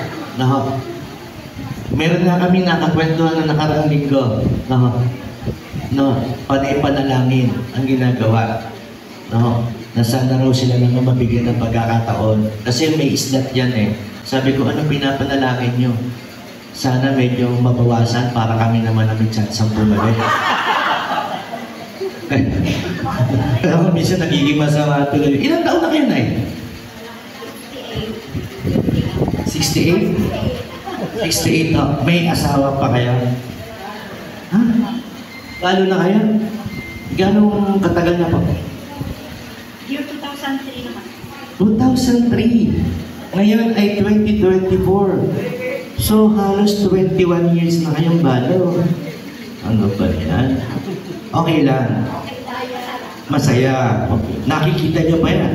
Meron na kami nakakwentuhan na nakaraang linggo. Panay-panalangin ang ginagawa. Na sana raw sila naman mabigyan ng pagkakataon. Kasi may islat yan eh. Sabi ko, ano pinapanalangin nyo? Sana medyo mabawasan para kami naman namin chance ang bumalik. Pero minsan nagiging masama tuloy. Ilang taon na kayo, Nay? 68? 68 na. May asawa pa kayo? Ha? Lalo na kayo? Gano'ng katagal na po? Year 2003 naman. 2003. Ngayon ay 2024. So, halos 21 years na kayong balo. Ano ba yan? Okay lang. Masaya. Okay. Nakikita nyo pa yan?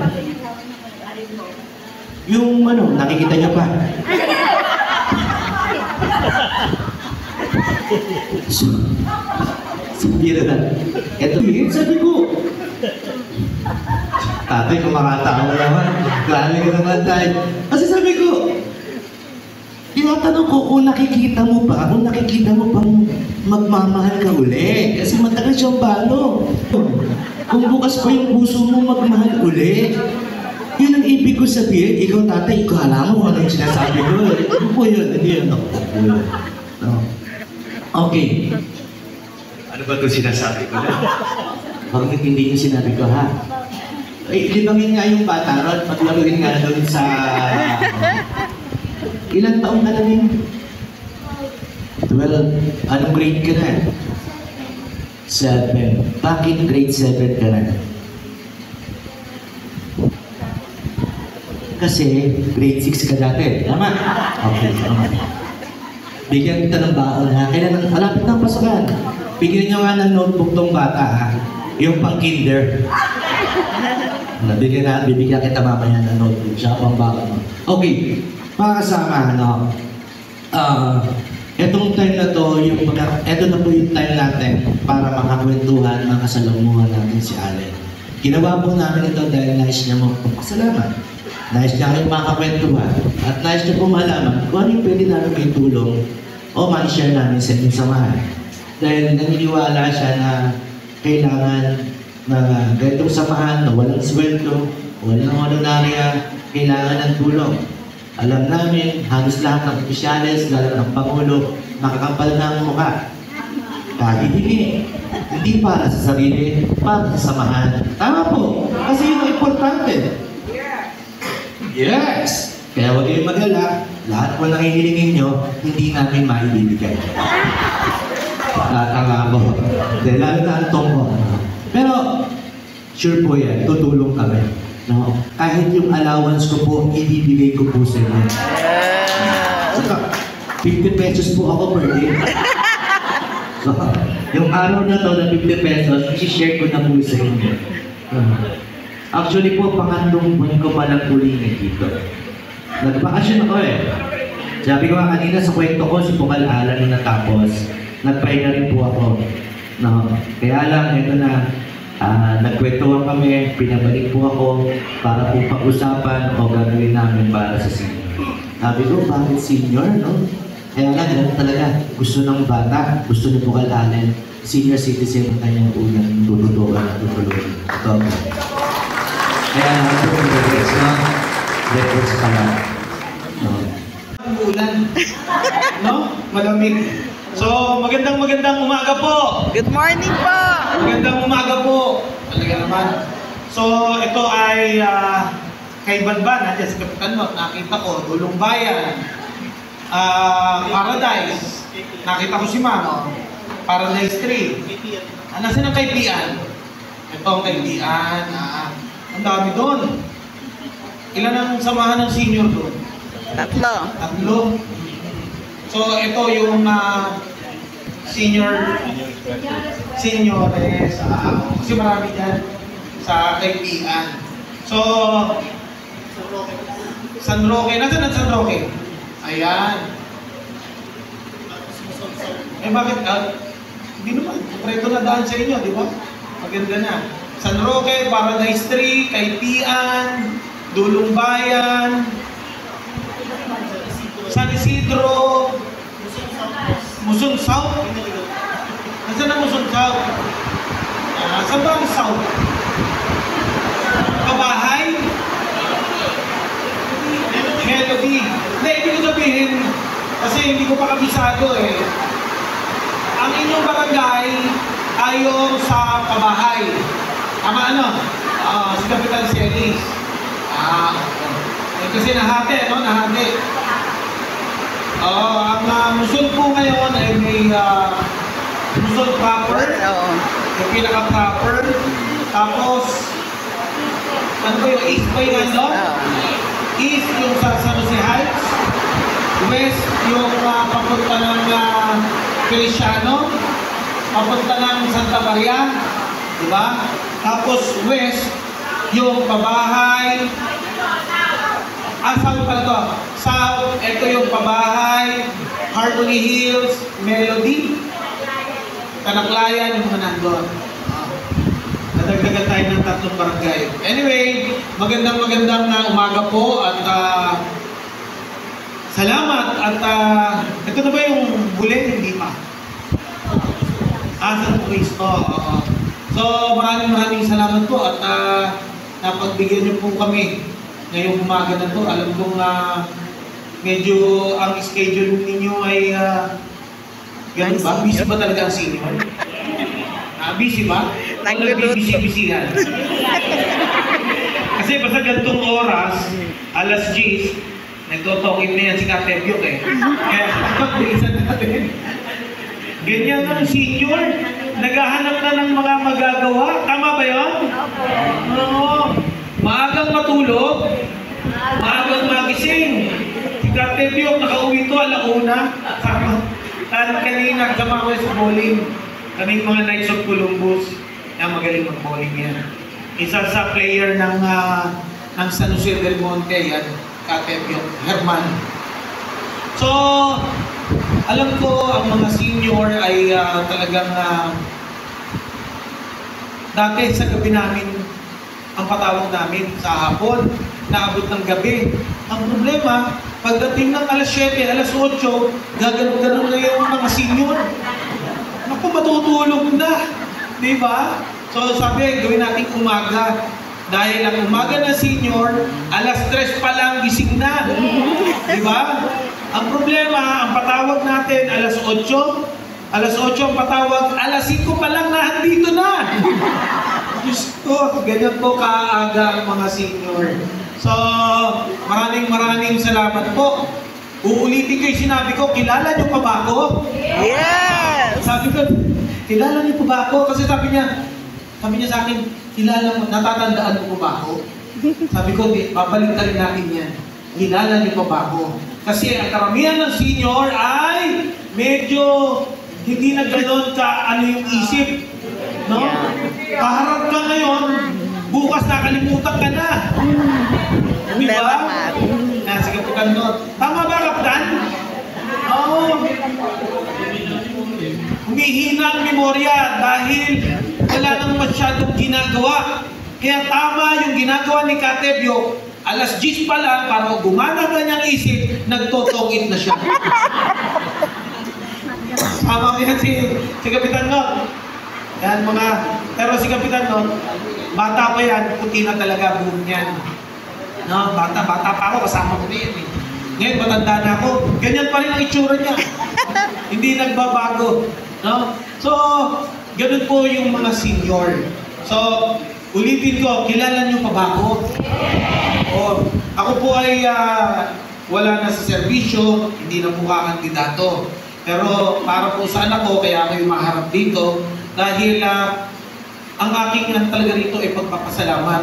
Yung nakikita nyo pa? Bira na. Ito yun, sabi ko. Tatay, kung makatawa naman. Grabe ka naman tayo. Kasi sabi ko, tinatanong ko kung nakikita mo bang magmamahal ka uli. Kasi matagal siyang balo. Kung bukas pa yung puso mo magmahal uli, yun ang ibig ko sabihin. Ikaw tatay, ikaw alam mo kung anong sinasabi ko. Ano po yun? Hindi yun. Okay. Ano ba itong sinasabi ko na? Bakit hindi yung sinabi ko, ha? Libangin nga yung bata ron. Maglaruin nga doon sa... Ilang taong ka na rin? 12. Anong grade ka na? 7. Bakit grade 7 ka na? Kasi grade 6 ka dati. Tama? Okay, tama. Bigyan kita ng baon ha. Kailan malapit ng pasukan. Bigyan nyo nga ng notebook tong bata ha. Yung pang kinder. Bibigyan kita mamaya ng notebook. Siya pang baon mo. Okay. Mga kasama, ano? Etong time na to, eto na po yung time natin para makakwentuhan, makasalamuhan natin si Allen. Ginawa po namin ito dahil nais niya magpapasalamat. Nais niya kayong makakwentuhan. At nais niya po malaman kung ano yung pwede namin may tulong o ma-share namin sa inyong samahan. Dahil naniniwala siya na kailangan na ganitong samahan na walang sweldo, walang honoraria, kailangan ng tulong. Alam namin, halos lahat ng opisyales, lalo ng Pangulo, nakakampal na ang mukha. Kahit hindi para sa sarili, para sa samahan. Tama po, kasi yun ang importante. Yes! Kaya huwag kayong mag-alala, lahat po nang hihilingin nyo, hindi namin maibibigay. Tanga po. Dahil lalo na ang tongko. Pero, sure po yan, tutulong kami. No? Kahit yung allowance ko po, ibibigay ko po sa inyo. 50 pesos po ako per day. So, yung araw na to na 50 pesos, i-share ko na po sa inyo. Actually po, pangatlong buwan ko palang ulitin dito. Nagbakasyon ako eh. Sabi ko nga kanina sa kwento ko, si Bukal Alan nung natapos. Nagpahinga rin po ako. No? Kaya lang, ito na, nagkwentuhan kami, pinabalik po ako para po pag-usapan o gagawin namin para sa senior. Sabi ko, bakit senior, no? Kaya nga, ganun talaga. Gusto ng bata, gusto ni Bukal Alan, senior citizen ang kanyang unang tututukan at tutulungan. Ito. Kaya nga po, regrets na. Regrets ka na. Ulan. No? Malamig. So, magandang umaga po. Good morning po! Magandang umaga po. Talaga naman. So, ito ay kay Banban, nandiyan sa Kapitan Not, nakita ko, Dulong Bayan, Paradise, nakita ko si Ma'am, Paradise 3. Nasaan ang kaibigan? Ito ang kaibigan. Ang dami doon. Ilan ang samahan ng senior doon? Tatlo. So, ito yung seniors, kasi marami dyan sa kaibigan. So, San Roque. Nasaan ang San Roque? Ayan. Eh bakit? Hindi naman. Preto na daan sa inyo, di ba? Maganda na. San Roque, Paradise 3, Kaipian, Dulong Bayan, San Isidro, Muson South. Nasaan ang Muson South? Saan ba ang South? Kabahay? Melody. Hindi, hindi ko sabihin kasi hindi ko pa kabisado eh. Ang inyong barangay ayon sa Kabahay. Tama ano? Si Kapitan Celis. Kasi nahati, no? Nahati. Ang Muson po ngayon ay may Muson proper. Yung pinaka-proper. Tapos, ano ba yung East ba yung ano? East yung sa San Jose Heights. West yung papunta ng Feliciano. Papunta ng Santa Maria. Diba? Tapos West yung Pabahay. South pala to. South, ito yung Pabahay, Harmony Hills, Melody, Tanaklayan, yung mga nandun. Nadagdagan tayo ng 3 barangay. Anyway, magandang umaga po at salamat at ito na ba yung bulen? Hindi pa. San Cristo. So maraming salamat po at napagbigyan niyo po kami ngayong umaga na to. Alam kong medyo ang schedule ninyo ay ganun ba? Busy ba talaga ang senior? Busy ba? Busy-busyhan. Kasi basta ganitong oras, alas 10, nagtotokit na yan si Kateb Yok eh. Kaya pagbilisan natin. Ganyan ang senior. naghahanap na ng mga magagawa. Tama ba yun? Oo. Maagang matulog, maagang magising. Si Captain Biok nakauwi to alauna. Kanina kasama ko sa bowling. Kaming mga Knights of Columbus. Yan, magaling mag-bowling yan. Isa sa player ng San Jose del Monte, yan, Captain Biok, Herman. So, alam ko ang mga senior ay talagang dati sa gabi namin ang patawag namin sa hapon, naabot ng gabi. Ang problema, pagdating ng alas 7, alas 8, gagano'n na yung mga senior. Naku, matutulog na. Di ba? So sabi, gawin natin umaga. Dahil ang umaga na senior, alas 3 pa lang gising na. Di ba? Ang problema, ang patawag natin, alas 8. Alas 8 ang patawag, alas 5 pa lang na, andito na. Diyos ko, ganyan po kaaga ang mga senior. So, maraming salamat po. Uulitin ko yung sinabi ko, kilala niyo pa ba ako? Yes! Sabi ko, kilala niyo pa ba ako? Kasi sabi niya sa akin, kilala mo, natatandaan mo pa ba ako? Sabi ko, babalik na rin natin yan. Kilala niyo pa ba ako? Kasi ang karamihan ng senior ay medyo hindi na gano'n ka yung isip. No? Kaharap ka ngayon, bukas nakalimutan ka na. Di ba? Sige po kanto. Tama ba, Kapitan? Oo. Humihina ang memorya dahil wala nang masyadong ginagawa. Kaya tama yung ginagawa ni Katebyo. Alas 10 pa lang, para gumana ka niyang isip, nagtotongit na siya. Tama ko yan si Kapitan Not. Yan pero si Kapitan Not, bata pa yan, puti na talaga buhok niyan. No, bata pa ako, kasama ko na yan eh. Ngayon, matanda na ako, ganyan pa rin ang itsura niya. Hindi nagbabago. No? So, ganun po yung mga senior. So, ulitin ko, kilala niyo pa ba ako? Ako po ay wala na sa serbisyo, hindi na po kakandidato. Pero para po sa anak ko, kaya ako yung maharap dito, dahil ang aking talaga rito ay pagpapasalamat.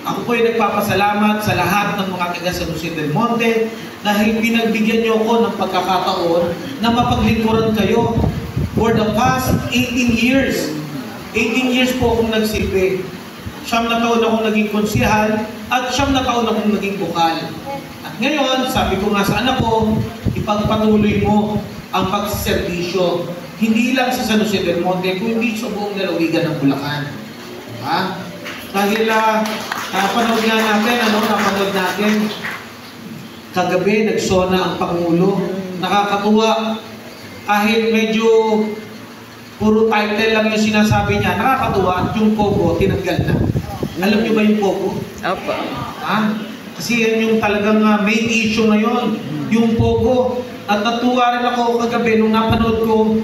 Ako po ay nagpapasalamat sa lahat ng mga taga San Jose del Monte dahil pinagbigyan niyo ako ng pagkakataon na mapaglingkuran kayo for the past 18 years. 18 years po akong nagsilbi. 9 na taon akong naging konsihal at 9 na taon akong naging bukal. At ngayon, sabi ko nga sa anak ko, ipagpatuloy mo ang pagsiservisyo. Hindi lang sa San Jose del Monte, kundi sa buong lalawigan ng Bulacan. Ha? Dahil napanood natin, kagabi nagsona ang Pangulo. Nakakatuwa. Kahit medyo puro title lang yung sinasabi niya, nakakatuwa at yung Pogo, tinanggal na. Alam niyo ba yung Pogo? Opo. Ha? Kasi yan yung talagang main issue ngayon, yung Pogo. At natuwa rin ako kagabi nung napanood ko,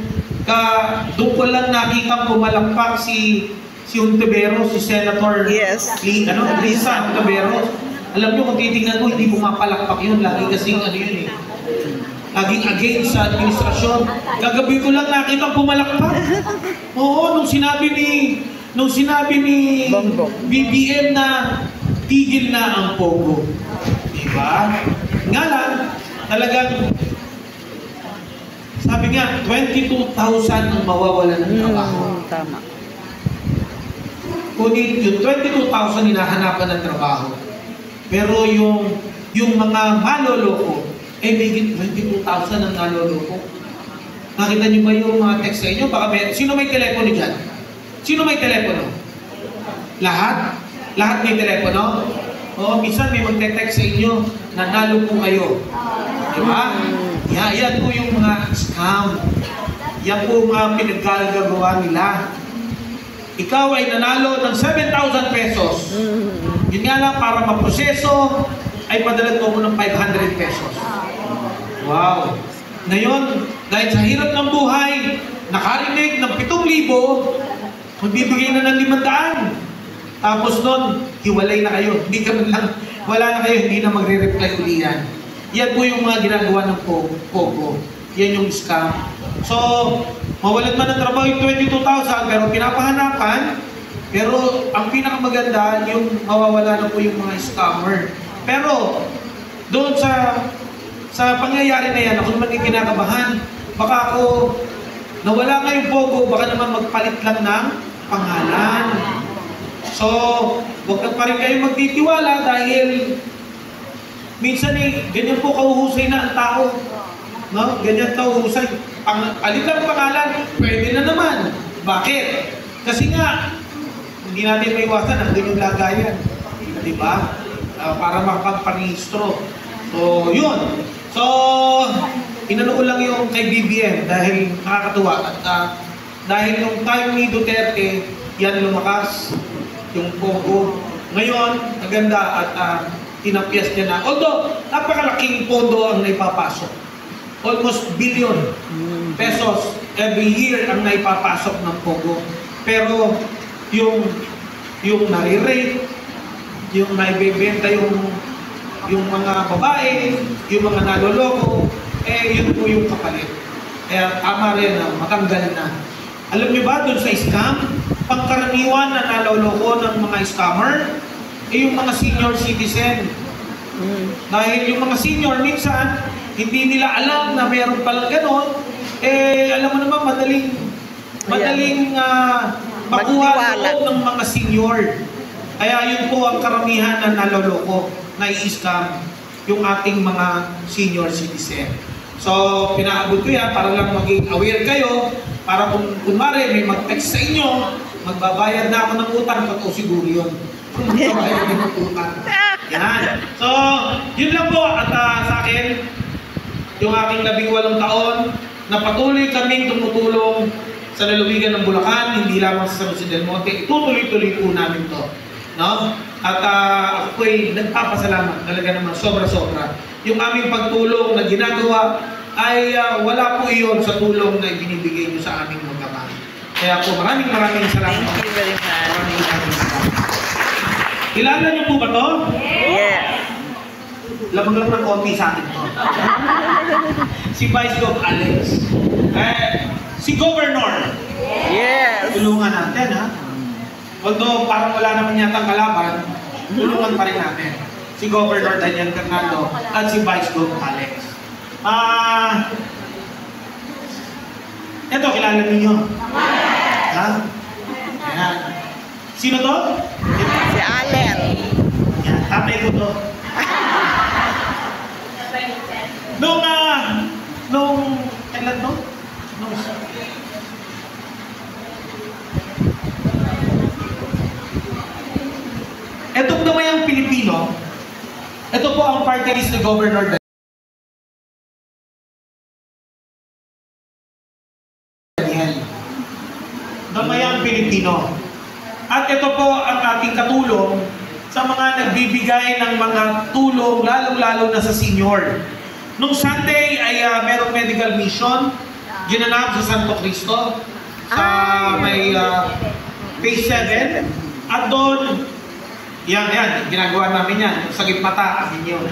doon ko lang nakita pumalakpak si Ontiveros, si Senator Lisa Ontiveros. Alam niyo kung titingnan ko, hindi pumapalakpak yun. Lagi kasing yun eh. Laging against sa administrasyon. Kagabi ko lang nakita pumalakpak. Oo, nung sinabi ni BBM na tigil na ang Pogo. Diba? Nga lang, talagang sabi nga, 22,000 ang mawawala ng trabaho. Tama. Kunin yung 22,000 hinahanapan ng trabaho. Pero yung mga maloloko, may 22,000 ang naloloko. Nakita niyo ba yung mga text sa inyo? Sino may telepono dyan? Sino may telepono? Lahat? Lahat may telepono? O, minsan may magte-text sa inyo, nanalo po kayo. Diba? Yan po yung mga scam. Yan po mga pinaggagawa nila. Ikaw ay nanalo ng 7,000 pesos. Yun nga lang, para maproseso, ay padalan mo ng 500 pesos. Wow! Ngayon, dahil sa hirap ng buhay, nakarinig ng 7,000, magbibigay na ng 500. Tapos nun, hiwalay na kayo. Hindi ka lang, wala na kayo, hindi na magre-reply uli yan. Yan po yung mga ginagawa ng Pogo. Yan yung scam. So, mawalan man ng trabaho yung 22,000 pero pinapahanapan, pero ang pinakamaganda yung mawawala na po yung mga scammer. Pero doon sa pangyayari na yan, ako naman yung kinakabahan. Baka ako nawala nga yung Pogo, baka naman magpalit lang ng pangalan. So, huwag na pa rin kayo magtitiwala dahil minsan ganyan po kauhusay na ang tao. No? Ganyan kauhusay. Palit lang pangalan, pwede na naman. Bakit? Kasi nga, hindi natin may iwasan, nandun yung lagayan. Diba? Para makapag-parehistro. So, yun. So, inano ko lang yung kay BBM dahil nakakatuwa. At dahil nung time ni Duterte, yan lumakas, yung Pogo. Ngayon, maganda at tinapyas niya na. Although, napakalaking pondo ang naipapasok. Almost billion pesos every year ang naipapasok ng Pogo. Pero, yung nare-rate, yung naibebenta yung mga babae, yung mga naloloko, yun po yung kapalit. Kaya tama rin na matanggal na. Alam niyo ba, dun sa scam, pangkaraniwan na naloloko ng mga scammer, yung mga senior citizen. Dahil yung mga senior, minsan, hindi nila alam na meron palang ganon, alam mo naman, madaling makuha ng mga senior. Kaya yun po ang karamihan na naloloko, na i-scam yung ating mga senior citizen. So, pinaabot ko yan para lang maging aware kayo, para kung kunwari may mag-text sa inyo, magbabayad na ako ng utang, totoo siguro yun. Magbabayad din ng utang. Yan. So, yun lang po. At sa akin, yung aking 18 taon, na patuloy kaming tumutulong sa lalawigan ng Bulacan, hindi lamang sa San Jose del Monte, itutuloy-tuloy po namin to. No? At ako po'y nagpapasalamat talaga naman sobra-sobra. Yung aming pagtulong na ginagawa ay wala po iyon sa tulong na ibinibigay nyo sa aming magkama. Kaya po maraming salamat. Thank you very much. Maraming salamat. Kilala niyo po ba to? Yes. Lamang lang ng konti sa akin to. Si Vice Gov Alex. Si Governor. Yes. Tulungan natin, ha? Although parang wala naman yata kalaban, tulungan pa rin natin. Si Governor Daniel Bernardo at si Vice Gov Alex. Ito, kilala ninyo? Ha? Ayan. Sino to? Si Allen. Yan, tatay ko to. Kailan to? Etong Damayang Pilipino, ito po ang party list ni Governor Daniel. Damayang Pilipino. At ito po ang ating katulong sa mga nagbibigay ng mga tulong, lalong-lalo na sa senior. Nung Sunday ay merong medical mission, ginanap sa Santo Cristo, sa may phase 7. At doon, yan, ginagawa namin yan. Sagip mata, amin yun.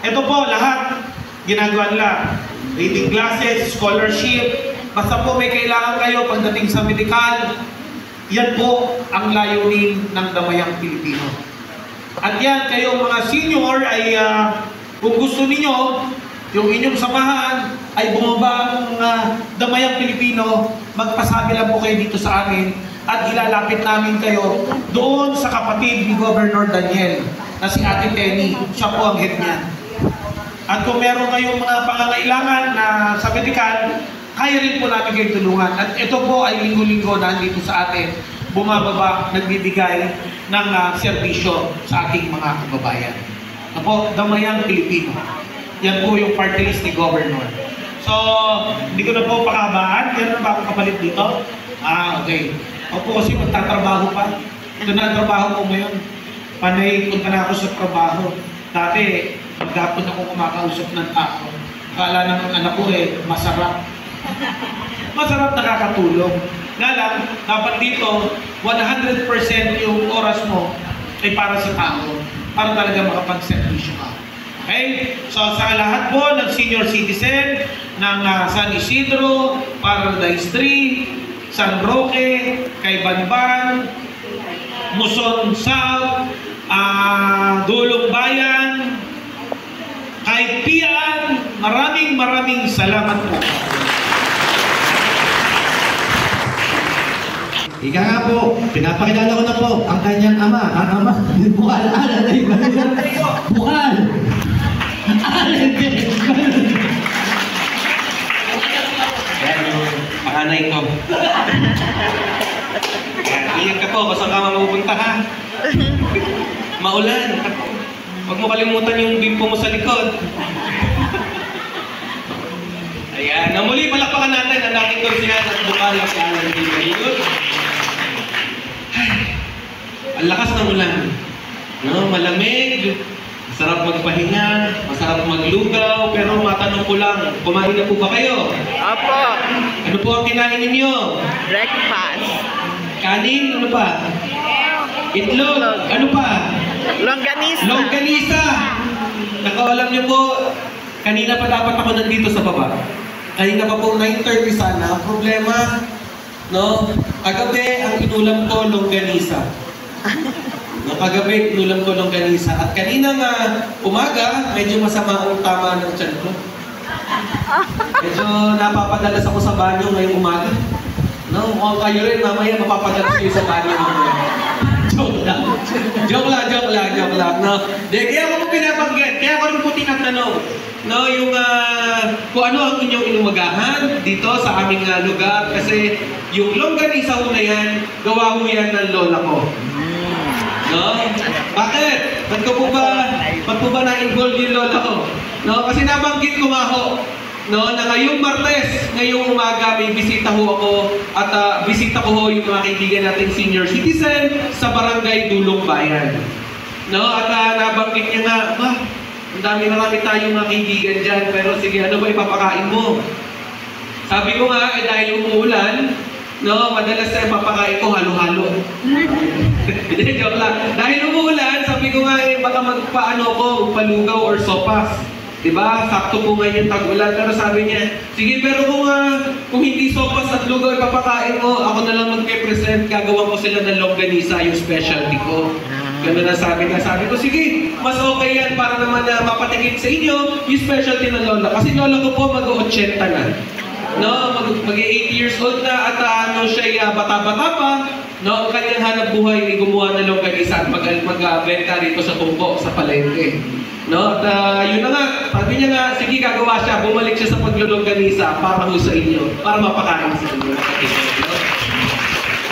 Ito po, lahat, ginagawa nila. Reading classes, scholarship, basta po may kailangan kayo pagdating sa medical, yan po ang layunin ng Damayang Pilipino. At yan, kayo mga senior ay, kung gusto ninyo, yung inyong samahan ay bumaba ang Damayang Pilipino, magpasabi lang po kayo dito sa amin at ilalapit namin kayo doon sa kapatid ni Governor Daniel na si Ate Tenny. Siya po ang head niyan. At kung meron kayong mga pangangailangan na sa medical, kaya rin po natin kayo tulungan. At ito po ay linggo-linggo na dito sa atin, bumababa, nagbibigay ng serbisyo sa ating mga kababayan. Ito po, Damayang Pilipino. Yan po yung party list ni Governor. So, hindi ko na po pakabaan. Yan na ba ako kapalit dito? Okay. Ako po kasi magtatrabaho pa. Ito na ang trabaho ko ngayon. Panay, punta na ako sa trabaho. Dati, maghapon ako kumakausap ng tao. Kala ng anak ko masarap. Masarap, nakakatulong. Nga lang, dapat dito, 100% yung oras mo ay para sa tao. Para talaga makapag-servisyo ka. Okay? So, sa lahat po ng senior citizen, ng San Isidro, Paradise Tree, San Roque, kay Banban, Muson South, Dulong Bayan, kay Pian, maraming salamat po. Ika nga po, pinapakilala ko na po ang kanyang ama. Ang ama, bukal, alan, ay bukal. Alan, Yan yung panganay ko. Iyan ka po, basta ka mapupunta ha. Maulan. Huwag mo kalimutan yung bimpo mo sa likod. Ayan, na muli palakpakan natin ang dating konsihan at bukala si Alan Gilgayon. Ang lakas ng ulan. No, malamig, masarap magpahinga, masarap maglugaw, pero matanong ko lang, kumain na po ba kayo? Opo. Ano po ang kinain ninyo? Breakfast. Kanin, ano pa? Itlog, ano pa? Longganisa. Longganisa! Nakaalam niyo po, kanina pa dapat ako nandito sa baba. Kanina pa po 9:30 sana. Ang problema, no? Kagabi, ang inulam ko, longganisa. No, kagabi, inulam ko longganisa. At kanina nga, umaga, medyo masama ang tama ng tiyan ko. Medyo napapadalas ako sa banyo ngayong umaga. No, mukhang kayo rin, mamaya mapapadalas kayo sa banyo mamaya. Joke lang, no? Kaya ako po pinabanggit, kaya ako rin po tinatanong, no, yung kung ano ang inyong inumagahan dito sa aming lugar, kasi yung longganisa ho na yan, gawa ho yan ng lola ko. No? Bakit? Ba't po ba na-involve yung lola ko? No? Kasi nabanggit ko nga ho, no, na ngayong Martes, ngayong umaga, may bisita ho ako at bisita ko ho yung mga kaibigan nating senior citizen sa Barangay Dulong Bayan. No, at nabanggit niya nga, ang dami tayong mga kaibigan dyan, pero sige, ano ba ipapakain mo? Sabi ko nga, dahil umuulan, no, madalas na ipapakain ko halo-halo. Joke lang. Dahil umuulan, sabi ko nga, baka magpaano ko, palugaw or sopas. Diba? Sakto po ngayon yung tag-ulan. Pero sabi niya, sige, pero kung hindi sopas at lugaw ipapakain mo, ako na lang magpe-present, gagawa ko sila ng longganisa, yung specialty ko. Ganun na sabi niya. Sabi ko, sige, mas okay yan para naman mapatikip sa inyo yung specialty ng lola. Kasi lola ko po mag-80 na. No, mag-8 years old na at siya bata-bata pa. No, ang kanyang hanap buhay ay gumawa ng longganisa at mag-benta rito sa Tumbo, sa palengke. No, at yun na nga, sabi niya nga, sige, gagawa siya, bumalik siya sa paglulongganisa para ho sa inyo, para mapakain sa inyo.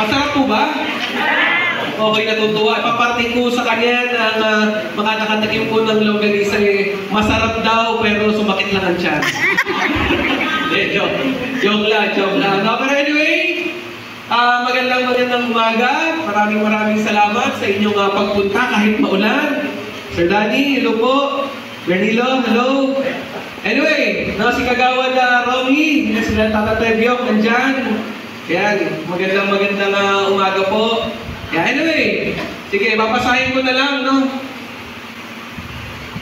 Masarap po ba? Okay, natutuwa. Ipaparting ko sa kanya na mga nakatakim po ng longganisa masarap daw, pero sumakit lang ang tiyan. Joke lang. No, pero anyway, magandang umaga. Maraming salamat sa inyong pagpunta kahit maulan. Sir Danny, hello po. Bernilo, hello. Anyway, si Kagawad Romy, sila Tata Tebyok, nandyan. Yan, magandang umaga po. Anyway, sige, papasahin ko na lang, no?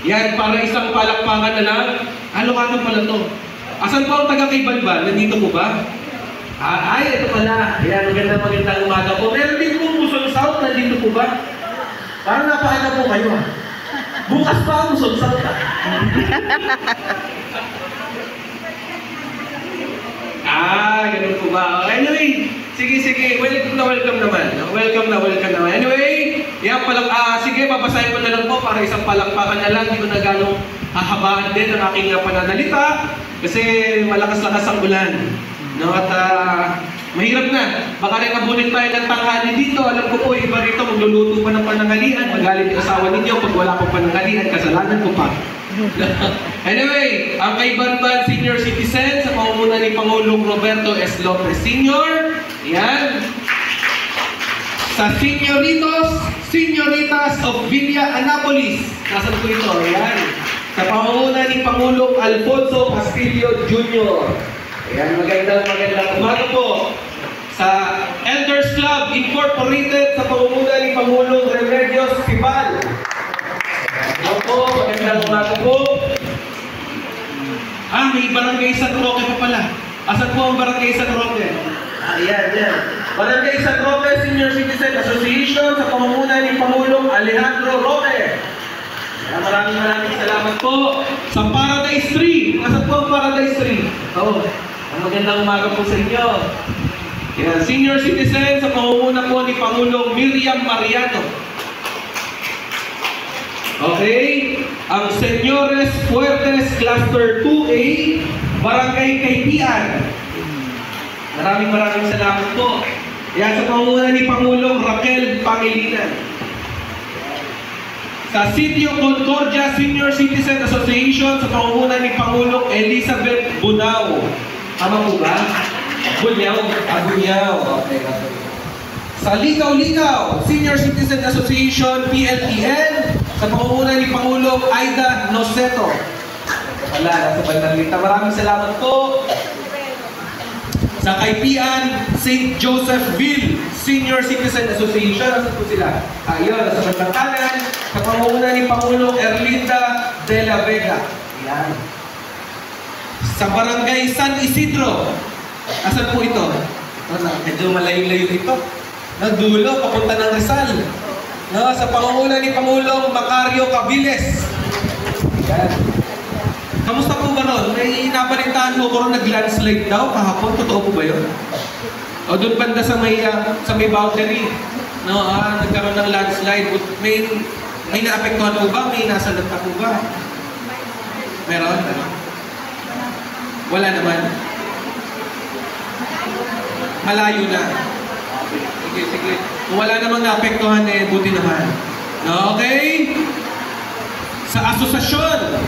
Yan, para isang palakpakan na lang. Ano pala to? Asan po ang taga kay Banban? Nandito po ba? Ay, ito pala. Yan, magandang umaga po. Meron din po Muson South, nandito po ba? Parang napahala po kayo, bukas pa ang Muson South, ganun po ba? Anyway, sige, welcome naman. Welcome na. Anyway, yan sige, babasahin ko na lang po para isang palakpakan na lang. Hindi ko na ganong hahabaan din ang aking pananalita kasi malakas-lakas ang ulan. No, at mahirap na. Baka rin nabunin tayo ng tanghali dito. Alam ko po, iba rito magluluto pa ng panangalian. Magalit yung asawa ninyo pag wala pong panangalian. Kasalanan ko pa. Anyway, ang kay Banban Senior Citizen sa pamumuno ni Pangulong Roberto S. Lopez Sr. Yan. Sa Señoritas of Villa Anapolis. Nasaan po ito? Yan. Sa pamumuno ni Pangulong Alfonso Castillo Jr. Ayan, magandang umaga po. Sa Elders Club Incorporated sa pamumuno ni Pangulong Remedios Cibal. Ayan po, magandang umaga po. may Barangay San Roque pa pala. Asan po ang Barangay San Roque? Ayan, yan. Barangay San Roque Senior Citizen Association sa pamumuno ni Pangulong Alejandro Roque. Maraming salamat po sa Paradise Tree. Asan po ang Paradise Tree? Ang magandang umaga po sa inyo. Yan, Senior Citizen sa pamumuno po ni Pangulong Miriam Mariano. Okay, ang Senyores Fuertes Cluster 2A, Barangay Kaypian. Maraming salamat po. Yan, sa pamumuno ni Pangulong Raquel Pangilinan. Sa Sitio Concordia Senior Citizen Association sa pamumuno ni Pangulong Elizabeth Bunao. Tama po ba? Bunyaw. Okay. Sa Ligaw-Ligaw Senior Citizen Association PLTN sa pamumuno ni Pangulong Aida Noceto. Nasa bandang lita. Maraming salamat po. Sa Kaypian St. Josephville Senior Citizen Association. Nasa po sila? Ayun, nasa bandang kanan. Sa pamumuno ni Pangulong Erlinda de la Vega. Yan. Sa Barangay San Isidro. Asan po ito? Medyo malayo-layo ito. Nagdulo, papunta ng Rizal. Sa pamumuno ni Pangulong Macario Cabiles. Yan. Kamusta po ba ron? May nabalintaan mo ko ron nag-landslide daw kahapon. Totoo po ba yun? O doon banda sa may boundary. Nagkaroon ng landslide. May naapektuhan po ba? May nasalata po ba? Meron? Wala naman. Malayo na. Sige. Kung wala namang naapektuhan, buti naman. Okay? Sa Association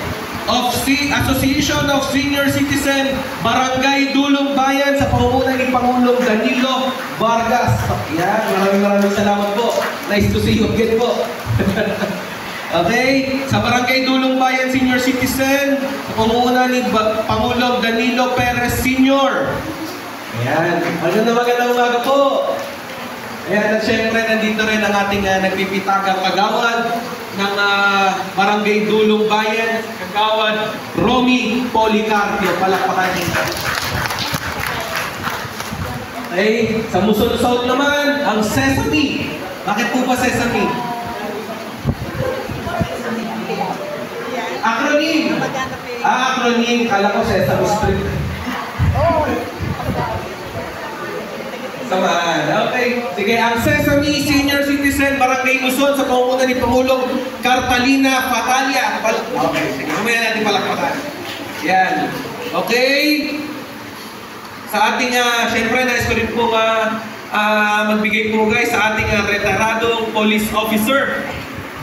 of Senior Citizen Barangay Dulong Bayan sa pamumuno ni Pangulong Danilo Vargas. Yan, maraming salamat po. Nice to see you again po. Okay, sa Barangay Dulong Bayan Senior Citizen sa pamumuno ni Pangulong Danilo Perez Sr. Ayan, magandang umaga po. Ayan, at syempre nandito rin ang ating nagpipitagang kagawad ng Barangay Dulong Bayan, kagawad Romy Policarpio. Palakpakan niyo. Okay, sa Muson naman, ang Sesame. Bakit po ba Sesame? Acronym. Acronym. Kala ko Sesame Street. Samaan. Okay. Sige, ang Sesame Senior Citizen Barangay Luzon sa pamumuno ni Pangulong Cartalina Fatalia. Okay, sige. Mamaya natin palakpakan. Yan. Okay. Sa ating, syempre, nais ko rin po magbigay po guys sa ating retiradong police officer.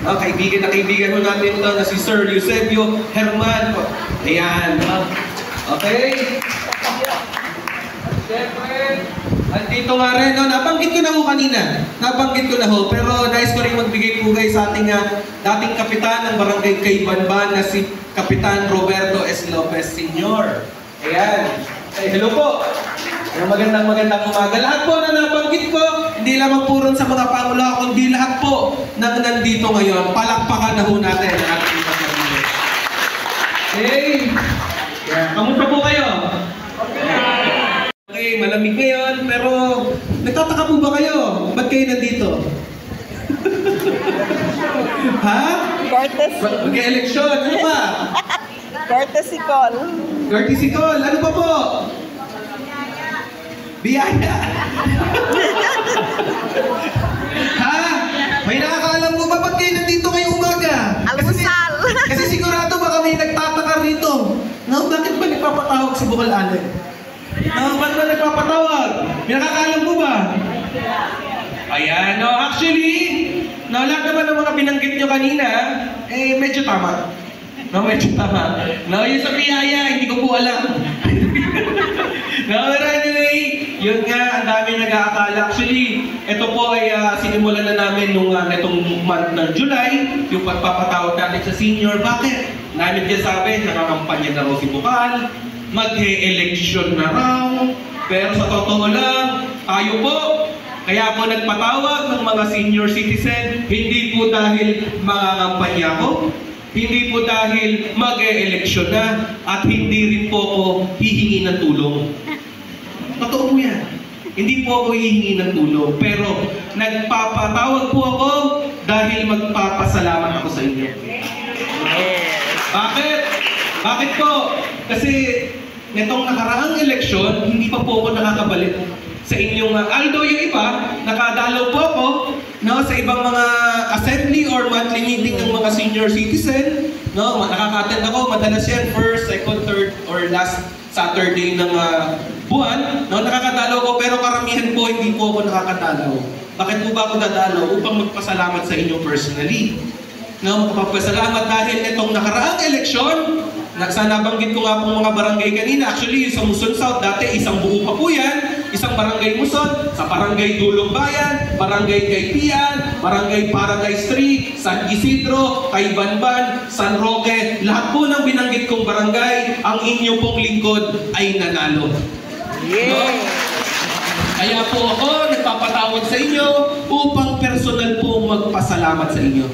Kaibigan ho natin ito na si Sir Eusebio Herman. Ayan. Okay. Syempre, andito nga rin, nabanggit ko na ho kanina. Pero nais ko rin magbigay po guys sa ating dating kapitan ng Barangay Kaybanban na si Kapitan Roberto S. Lopez Sr. Ayan. Hello po. Magandang umaga. Lahat po na nabanggit ko, hindi lamang po rin sa mga pangulo, kundi lahat po na nandito ngayon. Palakpakan na ho natin ang ating pagkakas. Okay. Kamusta po kayo? Okay, malamig ngayon, pero nagtataka po ba kayo? Ba't kayo nandito? Ha? Courtesy. Mag-eleksyon, ano ba? Courtesy call. Courtesy call, ano pa po? Biyaya. Ha? May nakakaalam ko ba ba't kayo nandito ngayong umaga? Almusal. Kasi sigurado baka may nagtataka rito. Bakit ba nagpapatawag si Bukal Allen? Ba't ba nagpapatawag? May nakakaalam ko ba? Ayan, actually, lahat naman ng mga binanggit nyo kanina, medyo tama. Medyo tama. Yung sa biyaya, hindi ko po alam. Pero anyway, yun nga, ang dami nag-aakala. Actually, ito po ay sinimulan na namin nung itong month ng July, yung pagpapatawag natin sa senior. Bakit? Namin dyan sabi, nakakampanya na raw si Bukal, mag-e-election na raw, pero sa totoo lang, tayo po, kaya po nagpatawag ng mga senior citizen, hindi po dahil mangangampanya ko, Hindi po dahil mag-e-eleksyon na at hindi rin po ako hihingi ng tulong. Totoo po yan. Hindi po ako hihingi ng tulong. Pero nagpapatawag po ako dahil magpapasalamat ako sa inyo. Bakit? Bakit po? Kasi netong nakaraang eleksyon, hindi pa po ako nakakabalik sa inyong, although yung iba, nakadalaw po ako sa ibang mga assembly or monthly meeting ng mga senior citizen. Nakaka-attend ako, madalas yan, first, second, third, or last Saturday ng buwan. Nakakadalaw ko, pero karamihan po, hindi po ako nakakadalaw. Bakit po ba ako dadalaw? Upang magpasalamat sa inyo personally. Magpapasalamat dahil itong nakaraang eleksyon, nabanggit ko nga pong mga barangay kanina. Actually, yung sa Muson South, dati isang buo pa po yan. Isang barangay Muson, sa barangay Dulong Bayan, barangay Kaypian, barangay Paradise 3, San Isidro, kay Banban, San Roque. Lahat po ng binanggit kong barangay, ang inyo pong lingkod ay nanalo. Kaya po ako nagpapatawag sa inyo upang personal po magpasalamat sa inyo.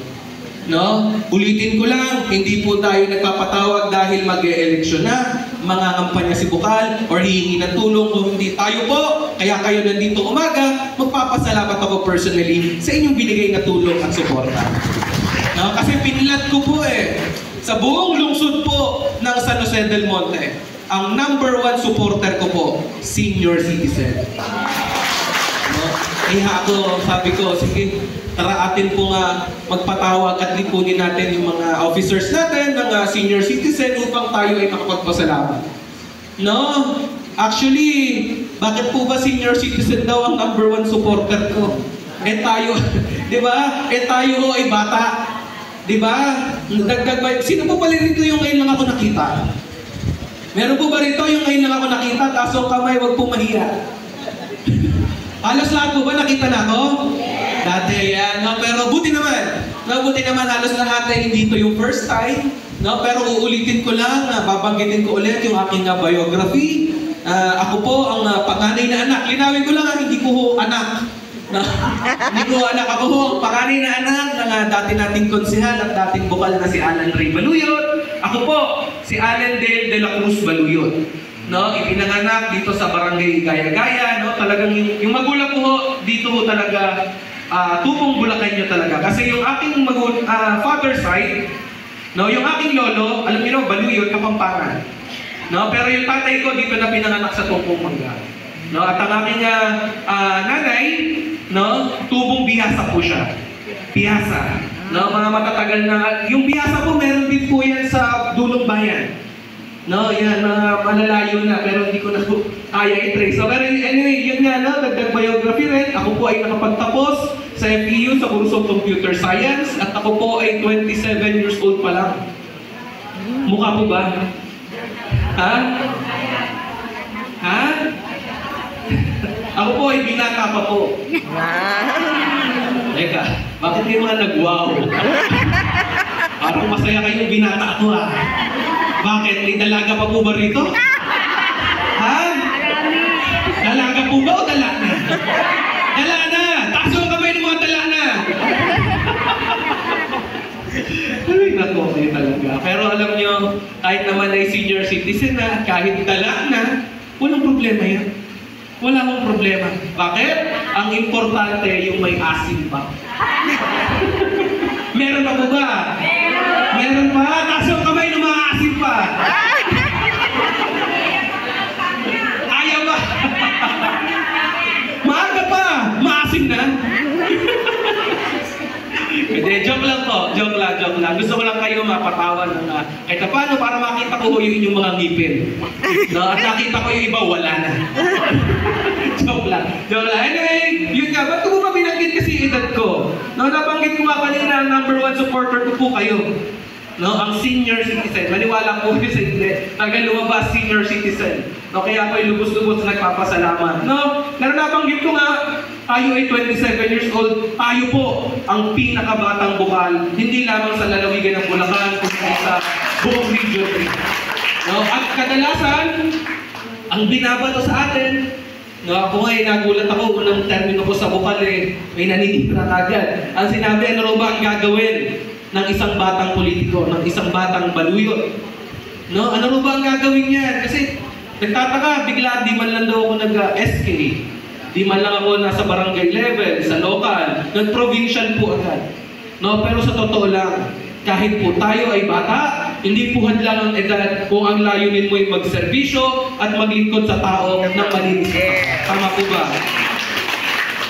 Ulitin ko lang, hindi po tayo nagpapatawag dahil mag-e-eleksyon na, mangangampanya si Bukal, or hihingi ng tulong, kung hindi tayo po. Kaya kayo nandito umaga, magpapasalamat ako personally sa inyong binigay na tulong at suporta. Kasi pinilat ko po sa buong lungsod po ng San Jose del Monte, ang #1 supporter ko po, senior citizen. Kaya ako, sabi ko, sige, tara atin po nga magpatawag at lipunin natin yung mga officers natin, mga senior citizen upang tayo ay makapagpasalamat. Actually, bakit po ba senior citizen daw ang #1 supporter ko? Tayo, di ba? Tayo ay bata. Di ba? Sino po pala rito yung ngayon lang ako nakita? Meron po ba rito yung ngayon lang ako nakita? Taas ang kamay, wag po mahiya. Halos lahat po ba nakita na ako? Dati yan, pero buti naman. Buti naman halos lahat ay hindi ito yung first time. Pero uulitin ko lang, babanggitin ko ulit yung aking biography. Ako po ang panganay na anak. Linawin ko lang, hindi ko ho anak. Hindi ko anak. Ako ho ang panganay na anak ng dati nating konsehal at dating bukal na si Alan Ray Baluyot. Ako po, si Alan Dale de la Cruz Baluyot. Ipinanganak dito sa barangay Gaya-Gaya. Talagang yung magulang ko ho, dito ho talaga tupong Bulacanyo talaga. Kasi yung aking father side, yung aking lolo, alam niyo Baluyot, Kapampangan. Pero yung tatay ko dito na pinanganak sa Tupong Mangga. At ang aking nanay, tubong Bihasa po siya. Bihasa. Mga matatagal na, yung Bihasa po meron din po yan sa Dulong Bayan. Yan, malalayo na, pero hindi ko na kaya i-trace. Pero anyway, yun nga, dagdag biography rin. Ako po ay nakapagtapos sa FEU, sa Course of Computer Science, at ako po ay 27 years old pa lang. Mukha po ba? Ha? Ako po ay binata pa po. Teka, bakit kayo mga nag-wow? Parang masaya kayong binata ako Bakit? May dalaga pa po ba rito? Dalaga po ba o dala na? Dala na! Taas ang kamay ng mga dala na! Ay, naku, talaga. Pero alam nyo, kahit naman ay senior citizen na, kahit dala na, walang problema yan. Wala akong problema. Bakit? Ang importante yung may asin pa. Meron pa po ba? Meron pa? Taas ang kamay ng mga asin pa. Ayaw ba? Maaga pa! Maasim na! Hindi, joke lang po. Joke lang. Gusto ko lang kayo mapatawan ng kahit paano para makita ko yung inyong mga ngipin. At nakita ko yung iba, wala na. Joke lang. Anyway, yun nga. Ba't ko ba binanggit kasi edad ko? Nabanggit ko nga kanina, #1 supporter ko po kayo. Ang senior citizen. Maniwala po sa hindi. Talagang lumabas senior citizen. Kaya ako'y lubos-lubos nagpapasalamat. Pero nabanggit ko nga, tayo ay 27 years old. Tayo po ang pinakabatang bukal. Hindi lamang sa lalawigan ng Bulacan, kundi sa buong Region 3. At kadalasan, ang binabato sa atin, ako nga nagulat ako, unang termino ko sa bukal may naninira agad. Ang sinabi, ano ba ang gagawin? ng isang batang politiko, ng isang batang baluyot. No? Ano ba ang gagawin niyan? Kasi nagtataka, bigla di man lang daw ako nag-SK, di man lang ako nasa barangay level, sa local, nag-provincial po agad. No? Pero sa totoo lang, kahit po tayo ay bata, hindi po hadlang ang edad kung ang layunin mo ay magserbisyo at maglingkod sa tao ng malinis. Tama po ba?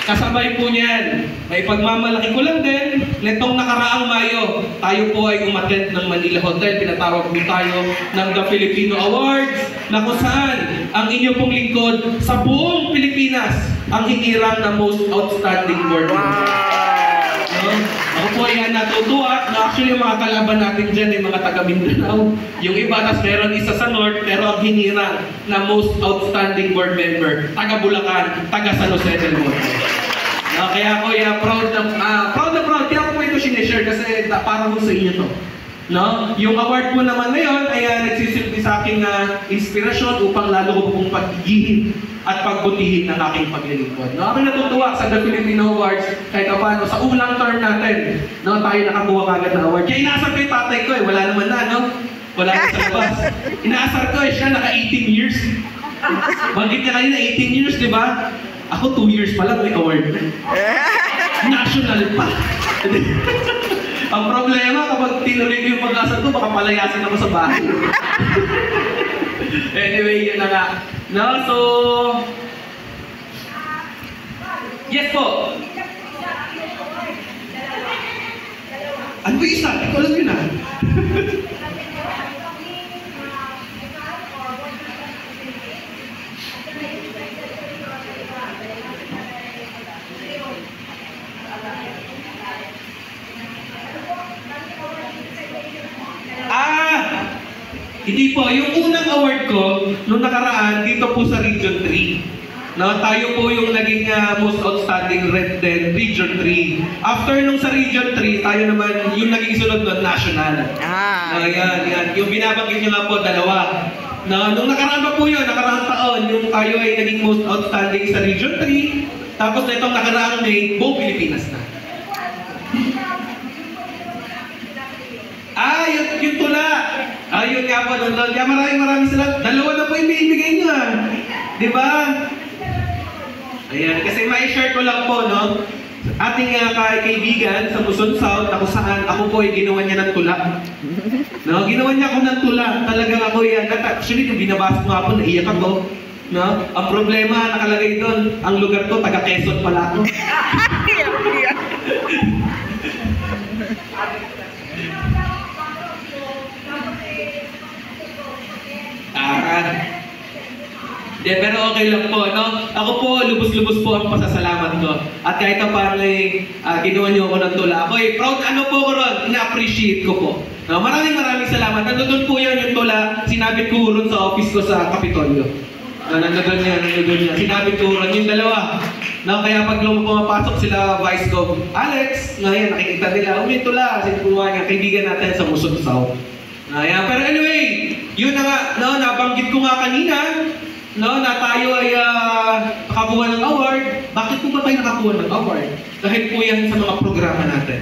Kasabay po niyan, may pagmamalaki ko lang din, netong nakaraang Mayo, tayo po ay umattend ng Manila Hotel, pinatawag po tayo ng The Filipino Awards, na kung saan ang inyo pong lingkod sa buong Pilipinas ang hinirang na Most Outstanding Board Member. Ako po ay natutuwa na actually yung mga kalaban natin dyan ay mga taga Mindanao. Yung iba, tas meron isa sa North, pero ang hinirang na Most Outstanding Board Member, taga Bulacan, taga San Jose del Monte. Kaya ako proud na proud. Kaya ako po ito sinishare kasi para po sa inyo to. No? Yung award mo naman ngayon ay nagsisilbi sa akin na inspirasyon upang lalo ko pong paggigihin at pagbutihin ng aking paglilingkod. No? Ako natutuwa sa The Filipino Awards kahit paano sa unang term natin. No? Tayo nakakuha kagad ng award. Kaya inaasar ko yung tatay ko wala naman na, no? Wala na sa labas. Inaasar ko siya naka 18 years. Banggit niya kanina 18 years, di ba? Ako 2 years pa lang may award. National pa. Ang problema, kapag tinuloy ko yung pag-asal ko, baka palayasin ako sa bahay. Anyway, yun na nga. No, so... Yes po! Ano ba isa? Ito lang yun ah. Hindi po, yung unang award ko, nung nakaraan, dito po sa Region 3. No, tayo po yung naging Most Outstanding Red Den, Region 3. After nung sa Region 3, tayo naman yung naging sunod nun, National. Yan. Yung binabanggit nyo nga po, dalawa. No, nung nakaraan pa po yun, nakaraang taon, yung tayo ay naging Most Outstanding sa Region 3. Tapos na itong nakaraang May, buong Pilipinas na. Yung tula. Yun nga po, doon. Kaya maraming salamat. Dalawa na po yung binibigay nyo Di ba? Ayan, kasi ma-share ko lang po, no? Ating kaibigan sa Muson South, na kung saan ako po ay ginawa niya ng tula. No? Ginawa niya ako ng tula. Talagang ako yan. Actually, yung binabasa ko nga po, naiyak ako. No? Ang problema, nakalagay doon, ang lugar ko, taga Quezon pala ako. Pero okay lang po, no? Ako po, lubos-lubos po ang pasasalamat ko. At kahit na parang ginawa niyo ako ng tula, ako proud po ko ron, ina-appreciate ko po. No? Maraming salamat. Nandun po yan yung tula, sinabit ko ron sa office ko sa Kapitolyo. Nandun niya. Sinabit ko ron yung dalawa. No? Kaya pag pumapasok sila, Vice Gov Alex, ngayon nakikita nila, may tula, sinukuha niya, kaibigan natin sa Muson South. Pero anyway, yun na nga, no? Nabanggit ko nga kanina, no, na tayo ay nakakuha ng award. Bakit po ba tayo nakakuha ng award? Dahil po yan sa mga programa natin.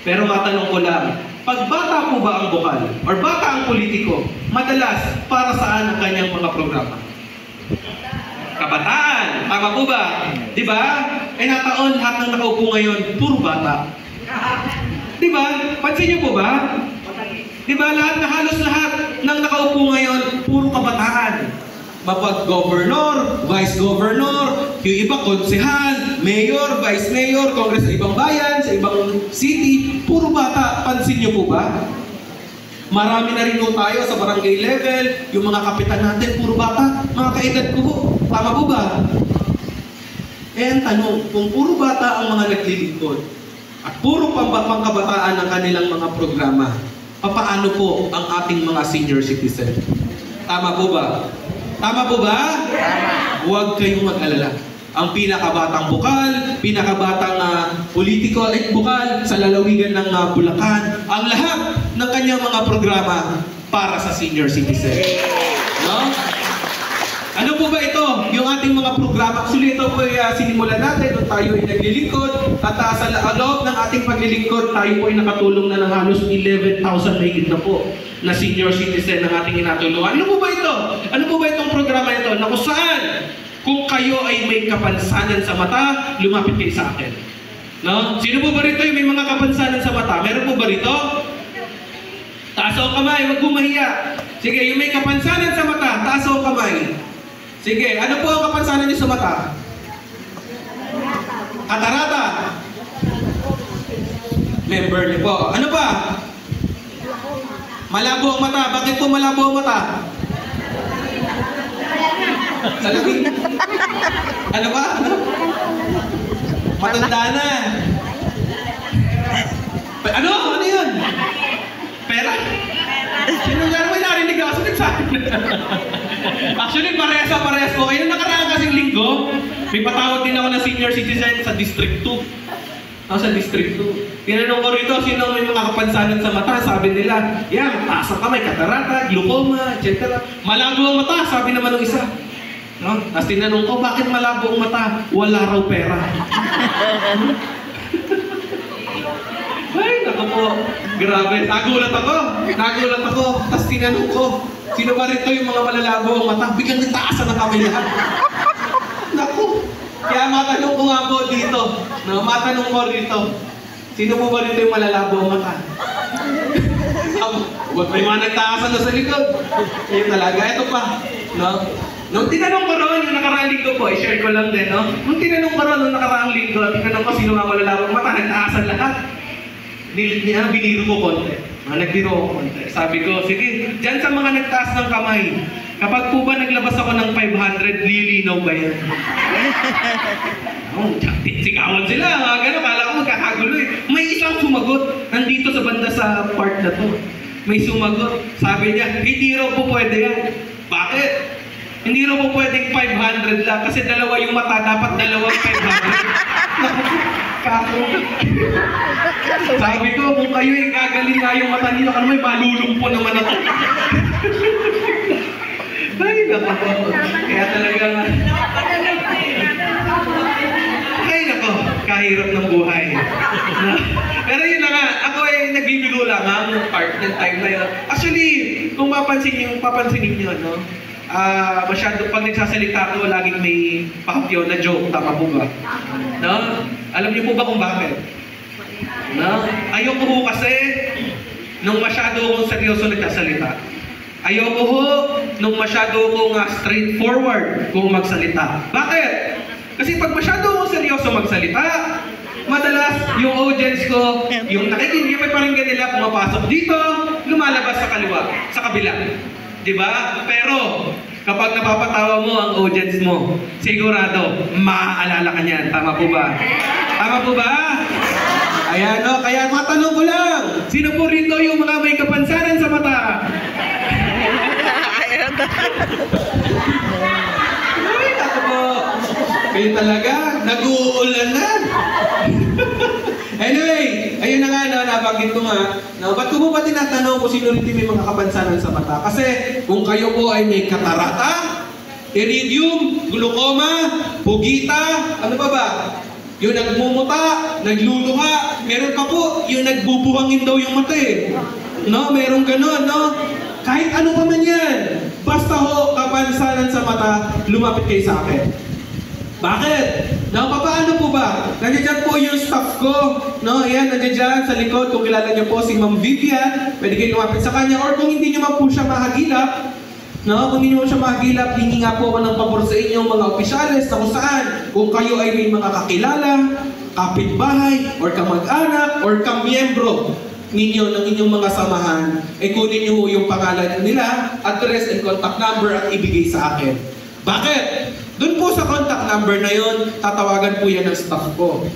Pero matanong ko lang, pag bata po ba ang bukal or bata ang politiko, madalas para saan ang kanyang mga programa? Kabataan, tama po ba? Di ba? Nataon lahat ng nakaupo ngayon, puro bata. Di ba? Pansin niyo po ba? Di ba? Halos lahat ng nakaupo ngayon, puro kabataan. Mapag-governor, vice-governor, yung iba konsehal, mayor, vice-mayor, kongres sa ibang bayan, sa ibang city, puro bata. Pansin niyo po ba? Marami na rin po tayo sa barangay level, yung mga kapitan natin, puro bata. Mga kaedad ko po, tama po ba? Ang tanong, kung puro bata ang mga naglilingkod, at puro pangkabataan ang kanilang mga programa, papaano po ang ating mga senior citizen? Tama po ba? Tama po ba? Tama. Huwag kayong mag-alala. Ang pinakabatang bukal, pinakabatang politiko at bukal sa lalawigan ng Bulacan, ang lahat ng kanyang mga programa para sa senior citizen. No? Ano po ba ito? Yung ating mga programa. Actually, ito po ay sinimulan natin nung tayo ay naglilingkod. At sa loob ng ating paglilingkod, tayo po ay nakatulong na ng halos 11,000 mahigit na po na senior citizen ng ating inatulungan. Ano po ba ito? Ano po ba itong programa ito? Na kung saan, kung kayo ay may kapansanan sa mata, lumapit kayo sa akin. No? Sino po ba rito yung may mga kapansanan sa mata? Meron po ba rito? Taas o kamay, wag bumahiya. Sige, yung may kapansanan sa mata, taas o kamay. Sige, ano po ang kapansanan niyo sa mata? Katarata. Member niyo po. Ano pa? Malabo ang mata. Bakit po malabo ang mata? Salamin. Ano ba? Matanda na. Ano? Ano yun? Pera? Sino nga may narinig ako? Sunod sa akin. Actually, parehas ko. Ayun, nakaraan kasing linggo, may patawag din ako ng senior citizen sa District 2. Sa District 2. Tinanong ko rito, sino may mga kapansanan sa mata? Sabi nila, yan, mataas ang kamay, katarata, glaucoma, etc. Malabo ang mata, sabi naman ng isa. No? Tapos tinanong ko, bakit malabo ang mata? Wala raw pera. Ay, naku po. Grabe. Nagulat ako. Tapos tinanong ko, sino ba rito yung mga malalabo ang mata? Biglang nagtaasan ang kamay lahat. Naku. Kaya matanong ko nga po dito. No? Matanong ko rito. Sino po ba rito yung malalabo ang mata? Huwag may mga nagtaasan na sa likod. Yun talaga. Ito pa. No? Nung tinanong ko ron, yung nakaraang linggo po, i-share ko lang din, no? Nung tinanong ko ron, yung nakaraang linggo, tinanong ko sino nga malalabo ang mata, nagtaasan lahat. Biniro ko konti. Nagbiro ko konti. Sabi ko, sige, dyan sa mga nagtaas ng kamay, kapag po ba naglabas ako ng 500, lilinaw ba yan? Sigawan sila, gano'n, kala ko magkakagulo eh. May isang sumagot, nandito sa banda sa part na to. May sumagot, sabi niya, hindi raw po pwede yan. Bakit? Hindi raw po pwedeng 500 lang, kasi dalawa yung mata, dapat dalawang 500. Sabi ko, kung kayo ay gagaling nga yung mata niyo, ano may malulumpo naman ako. Ay, nako. Kaya talaga nga. Ay, nako. Kahirap ng buhay. Pero yun na nga, ako ay nagbibiro lang ng part ng time na yun. Actually, kung papansinin nyo, no? Masyado, pag nagsasalita ko, laging may pakapyo na joke, tama po ba? No? Alam niyo po ba kung bakit? No? Ayoko ho kasi nung masyado akong seryoso nagsasalita. Ayoko ho nung masyado akong straightforward kung magsalita. Bakit? Kasi pag masyado akong seryoso magsalita, madalas yung audience ko, yung nakikinig, may paringgan nila, pumapasok dito, lumalabas sa kaliwa, sa kabila. Diba? Pero, kapag napapatawa mo ang audience mo, sigurado, maaalala ka niyan. Tama po ba? Tama po ba? Ayan, no? Kaya matanong ko lang, sino po rito yung mga may kapansanan sa mata? Ay, ako po. Kayo talaga, nag-uulan na. Anyway, ayun na nga, no, nabanggit ko nga, no, ba't ko po ba tinatanong kung sino rito may mga kapansanan sa mata? Kasi kung kayo po ay may katarata, iridium, glaucoma, pugita, ano pa ba? Yung nagmumuta, nagluluha, meron pa po, yung nagbubuhangin daw yung mata eh. No, meron ganun, no? Kahit ano pa man yan, basta ho, kapansanan sa mata, lumapit kayo sa akin. Bakit? No, paano po ba? Nandiyan po yung staff ko. No, ayan, nandiyan sa likod. Kung kilala niyo po si Ma'am Vivian, pwede kayo lumapit sa kanya. Or kung hindi niyo man po siya mahagilap, no, kung hindi niyo siya mahagilap, hingi nga po ako ng pabor sa inyo mga opisyales na kung saan, kung kayo ay may mga kakilala, kapitbahay, or kamag-anak, or kamiyembro ninyo ng inyong mga samahan, ay kunin niyo yung pangalan nila, address and contact number at ibigay sa akin. Bakit? Doon po sa contact number na yon, tatawagan po yan ng staff ko.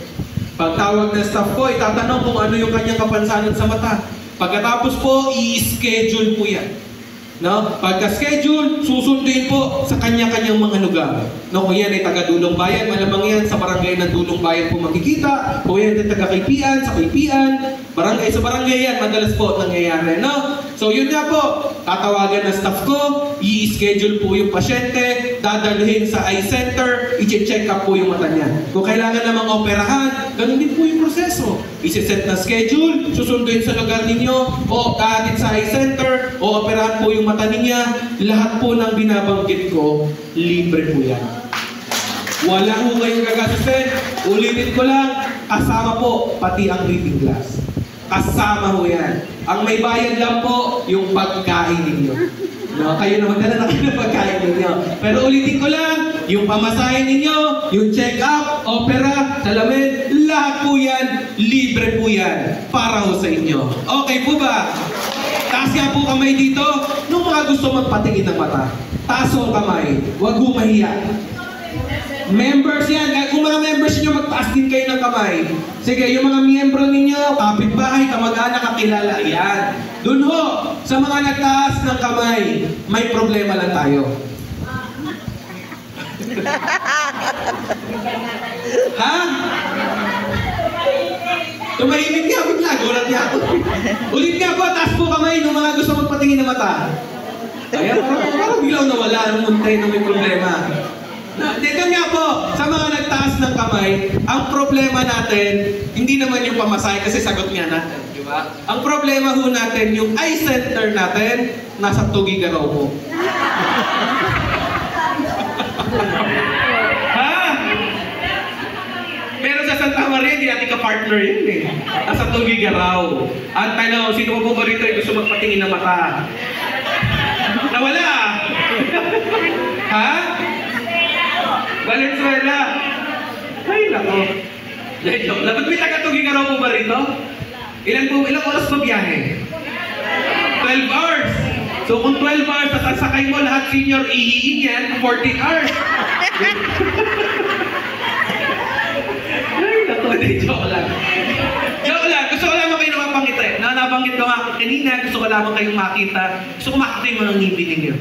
Pagtawag ng staff ko, itatanong kung ano yung kanyang kapansanan sa mata. Pagkatapos po, i-schedule po yan. No? Pagka-schedule, susunduin po sa kanya-kanyang mga lugar. No? Kung yan ay taga-Dulong Bayan, malamang yan sa barangay ng Dulong Bayan po makikita. Kung yan ay taga-Kaypian, sa Kaypian, barangay sa barangay yan, madalas po nangyayari. No? So yun nga po, tatawagan ng staff ko, i-schedule po yung pasyente, dadalhin sa eye center, i-check up po yung mata niya. Kung kailangan namang operahan, ganun din po yung proseso. I-set na schedule, susunduin sa lugar ninyo, o kaatid sa eye center, o operahan po yung mata niya. Lahat po ng binabanggit ko, libre po yan. Wala po kayong gagastusin. Ulitin ko lang, kasama po pati ang reading glass. Kasama ho yan. Ang may bayad lang po, yung pagkain ninyo. No, kayo na magdala na kayo ng pagkain ninyo. Pero ulitin ko lang, yung pamasahin ninyo, yung check-up, opera, salamin, lahat po yan, libre po yan. Para ho sa inyo. Okay po ba? Taas nga po kamay dito. Nung mga gusto magpatingin ng mata, taas ho kamay. Huwag ho mahiya. Members yan. Kung mga members nyo, magtaas din kayo ng kamay. Sige, yung mga miyembro ninyo, kapitbahay, kamag-anak, kakilala, yan. Doon ho, sa mga nagtaas ng kamay, may problema lang tayo. Ha? Tumahimik niya, bigla, gulat niya ako. Ulit nga po, taas po kamay ng mga gusto magpatingin ng mata. Kaya parang biglang nawala ang muntay na may problema. Dito nga po, sa mga nagtaas ng kamay, ang problema natin, hindi naman yung pamasahe kasi sagot nga natin, di ba? Ang problema ho natin, yung eye center natin, nasa Tugigaraw po. Ha? Pero sa Santa Maria, hindi natin ka-partner yun eh. Nasa Tugigaraw. At ano, sino po ba rito ay gusto magpatingin ng mata? Nawala! Ha? Valenzuela! Ay, nako. Joke lang. May taga-Tugigaraw po ba rito? Ilang oras pa biyahe? 12 hours! So kung 12 hours, sasakay mo lahat senior ihiin yan, 14 hours! Ay, nako. Joke lang. Joke lang. Gusto ko lamang kayo napapangiti. Nabanggit ko nga kanina, gusto ko lamang kayong makita. Gusto ko makita yung mga ngipin ninyo.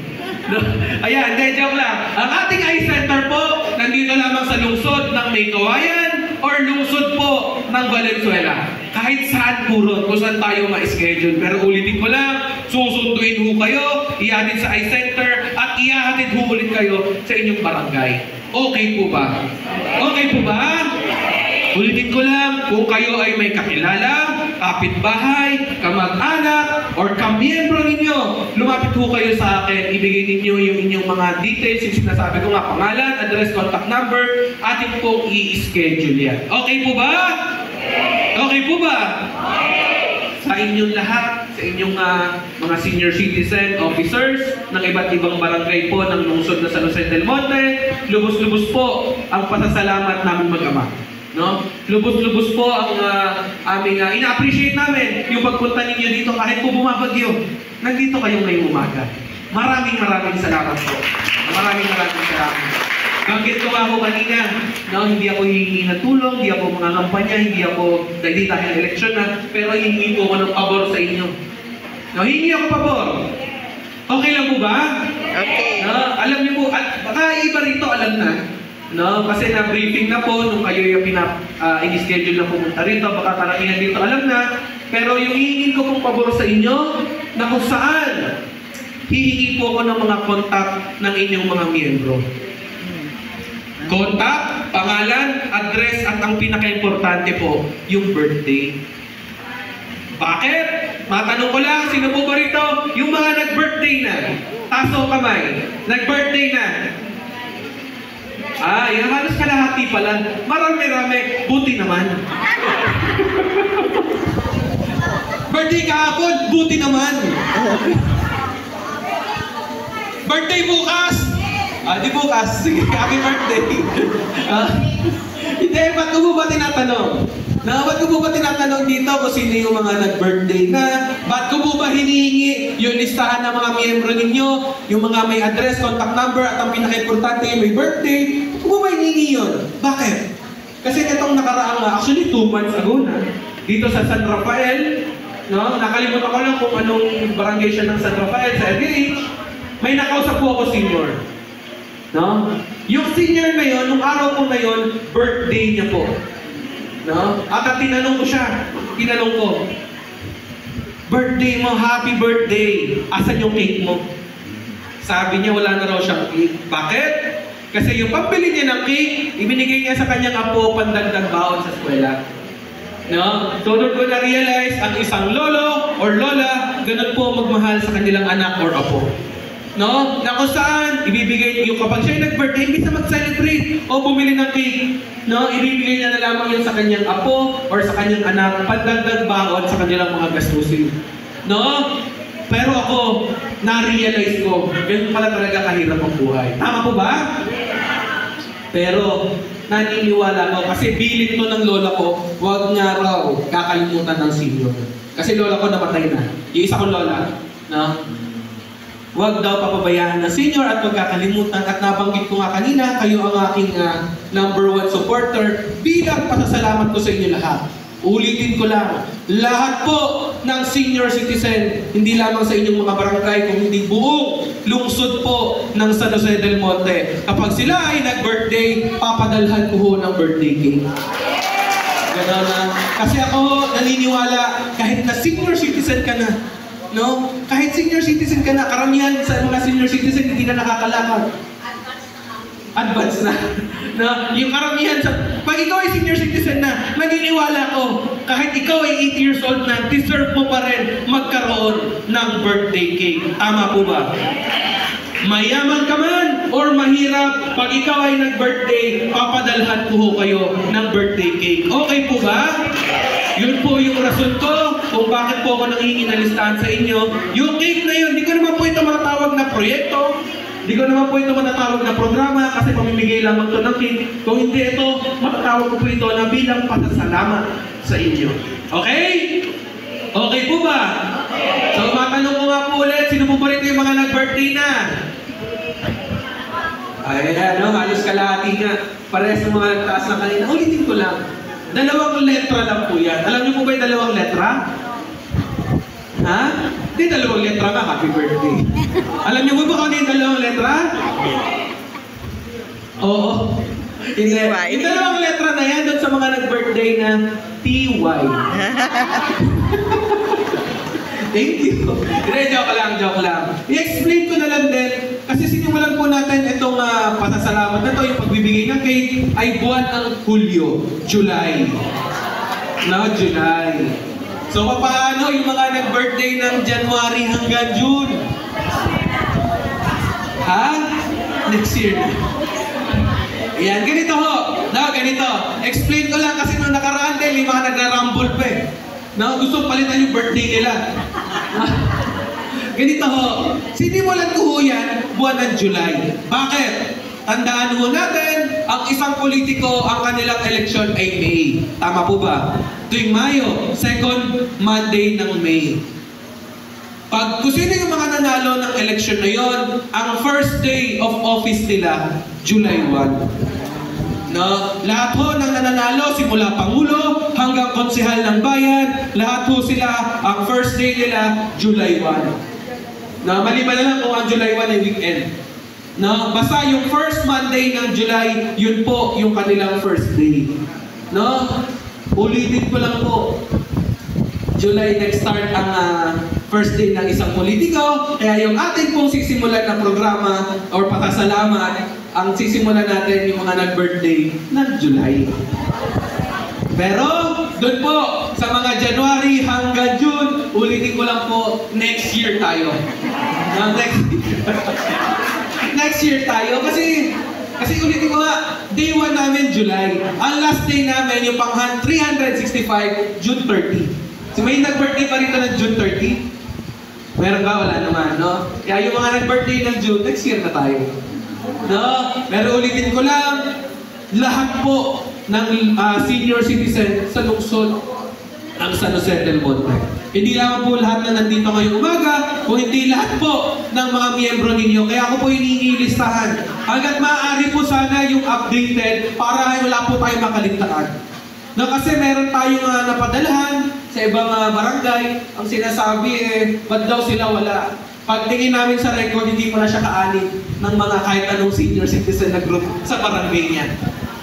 No? Ayan, hindi, joke lang. Ang ating eye center po, nandito lamang sa lungsod ng May Kawayan or lungsod po ng Valenzuela. Kahit saan po ron, kung saan tayo ma-schedule. Pero ulitin ko lang, susunduin ho kayo, ihatid sa eye center, at ihahatid ho ulit kayo sa inyong barangay. Okay po ba? Okay po ba? Ulitin ko lang, kung kayo ay may kakilala, kapitbahay, kamag-anak, or kamiyembro ninyo, lumapit ho kayo sa akin, ibigay ninyo yung inyong mga details, yung sinasabi ko nga, pangalan, address, contact number, atin pong i-schedule yan. Okay po ba? Okay po ba? Sa inyong lahat, sa inyong mga senior citizen officers ng iba't ibang barangay po ng lungsod na San Jose del Monte, lubos-lubos po ang pasasalamat namin mag-ama. No? Lubos-lubos po ang aming ina-appreciate namin yung pagpunta ninyo dito kahit po bumabagyo. Nandito kayo ngayong umaga. Maraming salamat po. Maraming salamat. Banggit ko nga po kanina, no, hindi ako hihingi ng tulong, hindi ako mga kampanya, hindi dahil eleksyon na, pero hihingi ko ng pabor sa inyo. No, hihingi ako pabor. Okay lang po ba? Okay. No, alam niyo po, at baka iba rito alam na. No, kasi na-briefing na po nung kayo yung in-schedule na pumunta rito, baka karatingan dito, alam na. Pero yung hihingin ko pong pabor sa inyo, na kung saan, hihingi po ako ng mga contact ng inyong mga miyembro. Contact, pangalan, address, at ang pinaka-importante po, yung birthday. Bakit? Matanong ko lang, sino po ba rito? Yung mga nag-birthday na. Taso kamay. Nag-birthday na. Yung halos kalahati pala. Marami-rami. Buti naman. Birthday kahapon. Buti naman. Birthday bukas. Di bukas. Sige, happy birthday. Hindi, ba't ko ba tinatanong? Ba't ko ba tinatanong dito kung sino yung mga nag-birthday na? Ba't ko ba hinihingi yung listahan ng mga miyembro ninyo? Yung mga may address, contact number, at ang pinaka-importante yung may birthday? Ba't ko ba hinihingi yun? Bakit? Kasi itong nakaraang, actually 2 months ago na, dito sa San Rafael, no? Nakalimutan ko lang kung anong barangay siya ng San Rafael, sa LDH, may nakausap po ako senior. No? Yung senior na yun, nung araw po na yun, birthday niya po. No? At tinanong ko siya, birthday mo, happy birthday. Asan yung cake mo? Sabi niya wala na raw siyang cake. Bakit? Kasi yung pambili niya ng cake, ibinigay niya sa kanyang apo pandagdag baon sa eskwela. No? So doon ko na-realize ang isang lolo or lola, ganun po magmahal sa kanilang anak or apo. No? Na kung saan, ibibigay yung kapag siya nag-birthday, imbis na mag-celebrate o bumili ng cake, no? Ibibigay niya na lamang yun sa kanyang apo or sa kanyang anak, pandagdag baon sa kanilang mga gastusin. No? Pero ako, na-realize ko, ganun pala talaga kahirap ang buhay. Tama po ba? Pero, naniniwala ko, kasi bilin to ng lola ko, huwag nga raw kakalimutan ng senior. Kasi lola ko namatay na. Yung isa kong lola, no? Huwag daw papabayaan ng senior at huwag kakalimutan. At nabanggit ko nga kanina, kayo ang aking #1 supporter bilang pasasalamat ko sa inyo lahat. Ulitin ko lang, lahat po ng senior citizen, hindi lamang sa inyong mga barangay, kung hindi buong lungsod po ng San Jose del Monte. Kapag sila ay nag-birthday, papadalhan ko ho ng birthday cake. Gano'n na. Kasi ako naniniwala, kahit na senior citizen ka na, no? Kahit senior citizen ka na, karamihan sa mga senior citizen hindi na nakakalakad. Advance na. No? Yung karamihan sa... Pag ikaw ay senior citizen na, naniniwala ko, kahit ikaw ay 8 years old na, deserve mo pa rin magkaroon ng birthday cake. Tama po ba? Mayaman ka man or mahirap, pag ikaw ay nag-birthday, papadalhan ko ho kayo ng birthday cake. Okay po ba? Yun po yung rason ko kung bakit po ako nanghihingi na listahan sa inyo. Yung cake na yun, di ko naman po ito matatawag na proyekto. Di ko naman po ito matatawag na programa kasi pamimigay lamang ito ng cake. Kung hindi ito, matatawag ko po ito na bilang pasasalamat sa inyo. Okay? Okay po ba? So, matanong ko nga po ulit, sino po ba rin yung mga nag-birthday na? Ay, ano, halos kalahati nga. Parehas ng mga nagtaas na kanina. Ulitin ko lang. 2 letra lang po yan. Alam niyo po ba yung 2 letra? Ha? Hindi 2 letra nga, happy birthday. Alam niyo po ba kung ano yung 2 letra? Oo. Hindi. Yung 2 letra na yan doon sa mga nag-birthday na TY. Thank you. Hindi, joke lang. I-explain ko na lang din, kasi sinimulan po natin itong pasasalamat na ito, yung pagbibigay ng cake, ay buwan ng Hulyo, July. No, July. So, paano yung mga nag-birthday ng January hanggang June? Ha? Next year na. Ayan, ganito ho. No, ganito. Explain ko lang kasi nung nakaraan din, yung mga nagra-rumble pa eh. No, gusto palitan yung birthday nila. Ganito ho. Sinimulan ko ho yan, buwan ng July. Bakit? Tandaan ho natin, ang isang politiko, ang kanilang eleksyon ay May. Tama po ba? Tuwing Mayo, second Monday ng May. Pag kung sino yung mga nanalo ng eleksyon na yon, ang first day of office nila, July 1. No? Lahat ho ng nananalo, simula Pangulo hanggang konsehal ng bayan, lahat ho sila, ang first day nila, July 1. No? Maliban na lang kung ang July 1 ay weekend. No? Basta yung first Monday ng July, yun po yung kanilang first day. No? Ulitin ko lang po. July nag-start ang first day ng isang politiko. Kaya yung ating pong sisimulan na programa or pasasalamat, ang sisimulan natin yung mga nag-birthday ng July. Pero, doon po, sa mga January hanggang June, ulitin ko lang po, next year tayo. Next year tayo. Kasi ulitin ko nga, day 1 namin, July. Ang last day namin, yung pang 365, June 30. So may nag-birthday pa rito ng June 30? Meron ba? Wala naman, no? Kaya yung mga nag-birthday ng June, next year na tayo. No? Pero ulitin ko lang, lahat po ng senior citizen sa lungsod ng San Jose del Monte. Hindi lang po lahat na nandito ngayong umaga, kung hindi lahat po ng mga miyembro ninyo. Kaya ako po iniilistahan. Hanggat maaari po sana yung updated para wala po tayong makaligtaan. No, kasi meron tayong napadalahan sa ibang barangay. Ang sinasabi ba't daw sila wala? Pagtingin namin sa record, hindi pala siya kaanib ng mga kahit anong senior citizen na group sa barangay niya.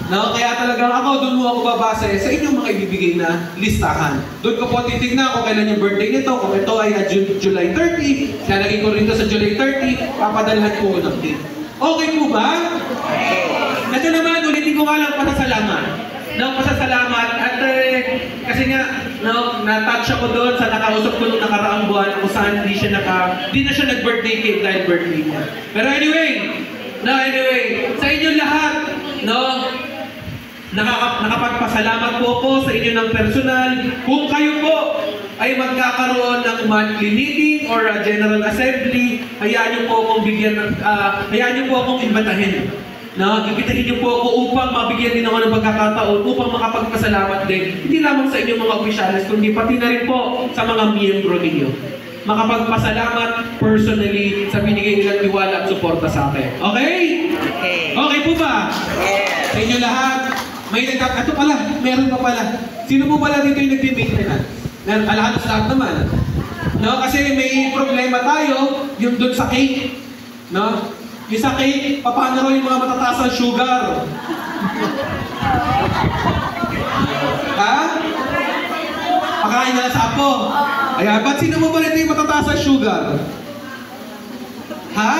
No, kaya talagang ako, doon mo ako babase sa inyong mga ibibigay na listahan. Doon ko po titignan kung kailan yung birthday nito, kung ito ay July 30, lalagay ko rin ito sa July 30, papadalhan ko ng cake. Okay po ba? Ito naman, ulitin ko nga lang pasasalamat. No, pasasalamat at kasi nga, no, na-touch ako doon sa nakausap ko nung nakaraang buwan kung saan di na siya nag-birthday cake dahil birthday niya. Pero anyway, sa inyo lahat, no, nakapagpasalamat po ako sa inyo ng personal. Kung kayo po ay magkakaroon ng monthly meeting or a general assembly, hayaan niyo po akong imbatahin. No, ibitahin niyo po ako upang mabigyan din ako ng pagkakataon upang makapagpasalamat din. Hindi lamang sa inyong mga opisyalis, kundi pati na rin po sa mga miyembro ninyo. Makapagpasalamat personally sa binigay nilang tiwala at suporta sa akin. Okay? Okay po ba? Sa inyo lahat, ito pala, meron pa pala. Sino po pala dito yung nag-maintenance? Lahat naman. No, kasi may problema tayo, yung doon sa cake. No? Yung sa cake, paano rin yung mga matataas ang sugar? Ha? Pakain na sa apo. Ayan, ba't sino mo ba nito yung matataas ang sugar? Ha?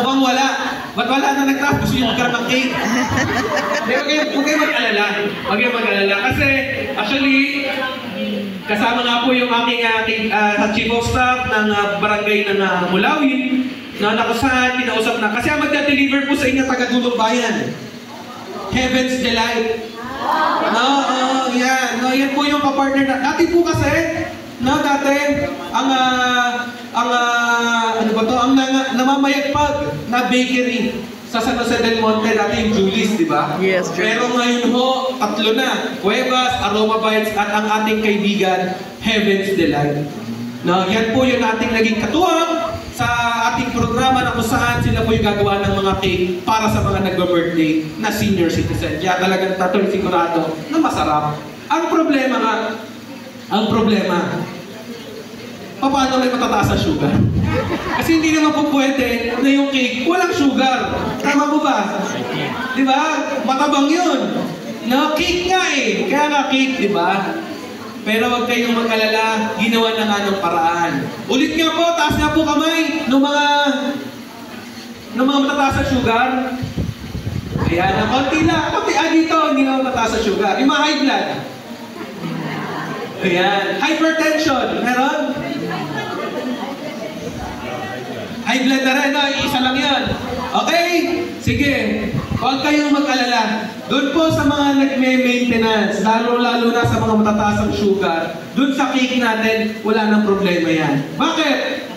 Mukhang wala. Ba't wala na nagtaas? Gusto nyo magkaroon ng cake? Huwag kayo mag-alala. Huwag kayo mag-alala. Kasi, actually, kasama nga po yung aking chief of staff ng barangay ng Mulawin na nakusahan, kinausap na. Kasi ang magda-deliver po sa inyo taga-Dulong Bayan. Heaven's Delight. Yan. No, yan po yung kapartner na. Dati po kasi, ang namamayagpag na bakery sa San Jose del Monte, dati yung Julie's, di ba? Yes, true. Pero ngayon ho, 3 na. Cuevas, Aroma Bites, at ang ating kaibigan, Heaven's Delight. No, yan po yung ating naging katuwang sa ating programa na kung saan sila po yung gagawa ng mga cake para sa mga nag-birthday na senior citizen. Kaya talagang tatoy sigurado na masarap. Ang problema, paano may matataas ang sugar? Kasi hindi naman po pwede na yung cake walang sugar. Tama po ba? Di ba? Matabang yun. No, cake nga eh. Kaya nga cake, di ba? Pero huwag kayong mag-alala, ginawa na nga ng paraan. Ulit nga po, taas nga po kamay ng mga matataas ang sugar. Ayan, ang konti lang. Dito, hindi na matataas ang sugar. Yung mga high blood. Ayan. Hypertension. Meron? High blood na rin. No? Isa lang yan. Okay? Sige. Huwag kayong mag-alala. Doon po sa mga nagme-maintenance, lalo-lalo na sa mga matataas ang sugar, doon sa cake natin, wala nang problema yan. Bakit?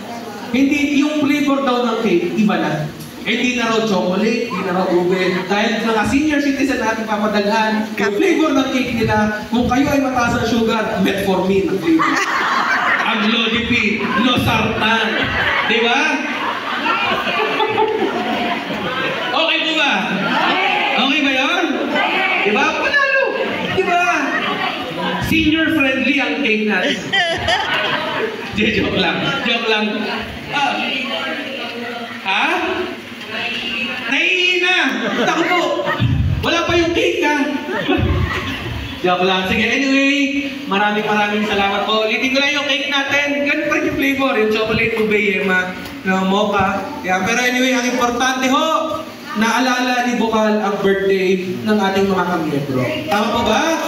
Hindi, yung flavor daw ng cake, iba na. Hindi na raw chocolate, hindi na raw ube. Dahil mga senior citizen natin papadalhan, yung flavor ng cake nila, kung kayo ay mataas ang sugar, metformin ang flavor. Amlodipine, losartan. Di ba? Okay po ba? Okay ba yun? Di ba? Panalo! Di ba? Senior friendly ang cake natin. Joke lang. Ha? Nahihina! Tako po! Wala pa yung cake ha! Joke lang. Sige, anyway, maraming salamat po. Ulitin ko lang yung cake natin. Ganun pa yung flavor. Yung chocolate ube, yema, mocha. Yeah, pero anyway, ang importante ho, naalala ni Bukal ang birthday ng ating mga kamiyembro. Tama po ba?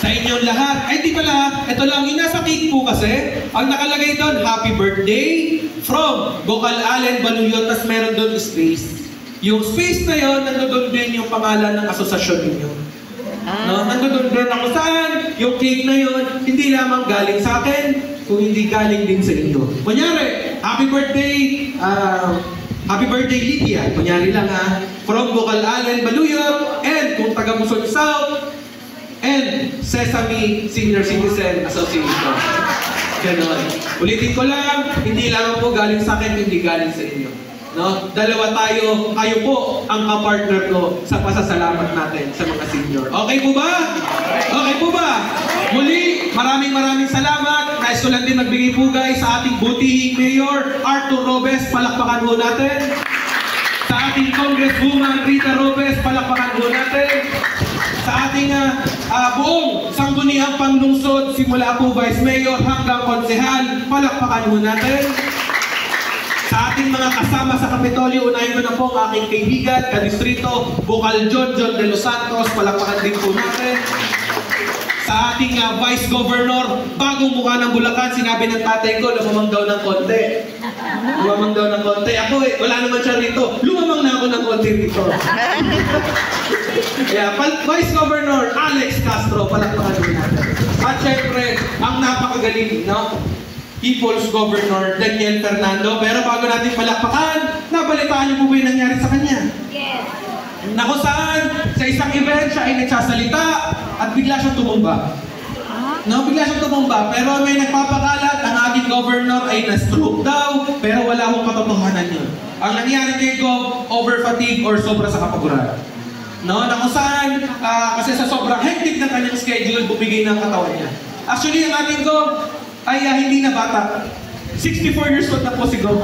Sa inyong lahat. Ay, di pala. Ito lang, yung nasa cake po kasi, ang nakalagay doon, happy birthday from Bukal Allen Baluyot, tas meron doon space. Yung space na yon, nandun din yung pangalan ng asosasyon ninyo. No, nandun din ako saan, yung cake na yon, hindi lamang galing sa akin, kung hindi galing din sa inyo. Kunyari, happy birthday Lydia, kunyari lang ha, from Bukal Allen Baluyot, and kung taga Muson South, and Sesame Senior Citizen Association. Ganon. Ulitin ko lang, hindi lang po galing sa akin, hindi galing sa inyo. No? Dalawa tayo, kayo po ang kapartner ko sa pasasalamat natin sa mga senior. Okay po ba? Okay po ba? Muli, maraming salamat. Nais ko lang din magbigay pugay sa ating butihing Mayor Arthur Robes. Palakpakan po natin. Sa ating Congresswoman Rita Robes, palakpakan po natin. Sa ating buong sangguniang panlungsod, simula po Vice Mayor hanggang Konsehal, palakpakan po natin. Sa ating mga kasama sa Kapitolyo, unahin ko na po ang aking kaibigan, kadistrito, Bukal John de los Santos, palakpakan din po natin. Sa ating Vice Governor, bagong mukha ng Bulacan, sinabi ng tatay ko, lumamang daw ng konti. Lumamang daw ng konti. Ako wala naman siya rito. Lumamang na ako ng konti rito. Yeah, Vice Governor Alex Castro, palakpakan din natin. At syempre, ang napakagaling, no? People's Governor Daniel Fernando. Pero bago natin palakpakan, nabalitaan niyo po ba yung nangyari sa kanya? Yes. Na kung saan, sa isang event, siya ay nagsasalita at bigla siyang tumumba. No, bigla siyang tumumba. Pero may nagpapakalat, ang ating governor ay na-stroke daw, pero wala akong katotohanan yun. Ang nangyari kay Gov, over-fatigue or sobra sa kapaguran. No, na kung saan, kasi sa sobrang hectic ng kanyang schedule, bumigay ng katawan niya. Actually, ang ating Gov ay hindi na bata. 64 years old na po si Gov.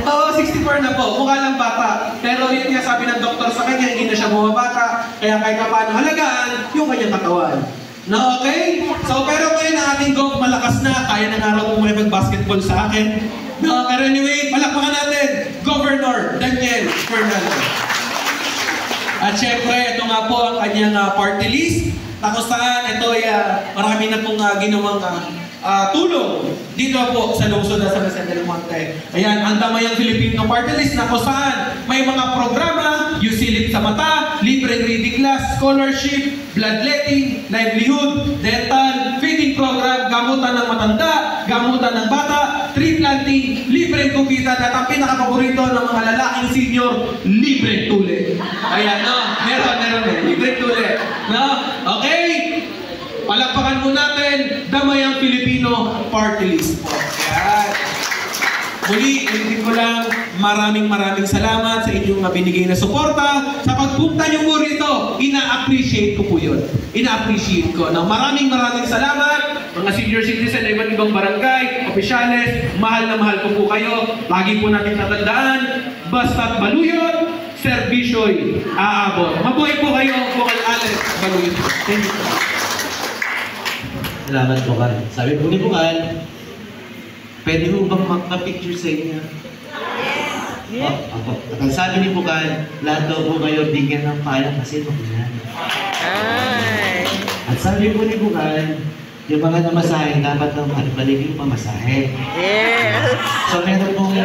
Oo, 64 na po. Mukha lang bata. Pero yun nga sabi ng doktor sa kanya, hindi na siya bumabata. Kaya kahit na paano halagaan yung kanyang katawan. No, okay? So, pero ngayon ang ating Gov malakas na. Kaya na nga raw po mag-basketball sa akin. No, pero anyway, palakpakan natin. Governor Daniel Fernando. At syempre, ito nga po ang kanyang party list. Na kung saan ito ay marami na pong ginawang tulong dito po sa lungsod sa San Del Monte. Ayan, ang Damayang Filipino Party List na kung saan may mga programa, yung silip sa mata, libreng reading class, scholarship, bloodletting, livelihood, dental, feeding program, gamutan ng matanda, gamutan ng bata, tree planting, libreng kumpitan, at ang pinakapaborito ng mga lalaking senior, libreng tuli. Ayan, no? Meron libreng tuli. No? Okay? Palakpakan po natin, Damayang Filipino Party List po. Yan. Muli, ulitin ko lang, maraming salamat sa inyong binigay na suporta. Sa pagpunta niyo po rito, ina-appreciate ko po yun. Ina-appreciate ko. No? Maraming salamat, mga senior citizen na iba't ibang barangay, opisyales, mahal na mahal ko po kayo. Lagi po natin tatandaan, basta't baluyot, serbisyo'y aabot. Mabuhay po kayo, Bukal Alex Baluyot. Thank you. Salamat po ka. Sabi po ni Bukal, pwede mo bang magpa-picture sa inyo? Yes. Ako. At ang sabi ni Bukal, lahat daw po kayo bigyan ng payang kasi makinan. At sabi po ni Bukal, yung mga namasahe, dapat daw balik yung pamasahe. Yes. So meron pong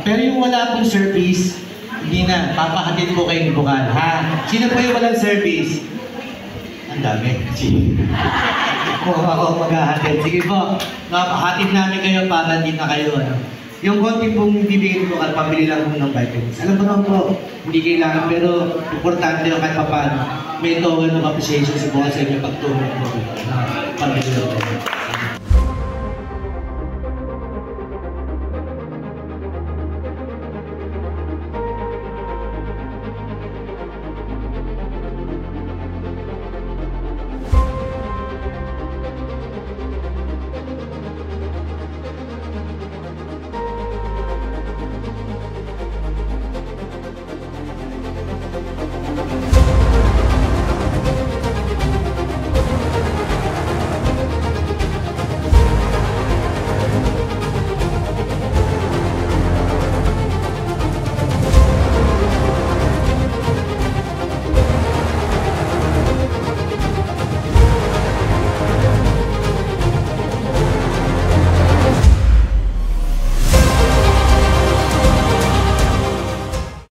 pero yung wala pong service, hindi na, papahatid po kayo ni Bukal. Ha? Sino po yung walang service? Ang dami. Kung ako maghahatid. Sige po, hatid namin kayo para hindi na kayo. Ano? Yung konti pong bibigyan ko at pabili lang po ng vitamins. Alam mo naman po, hindi kailangan pero importante yung kahit paano. May token of appreciation sa buwan sa inyo pagtulong po. Pabili lang po.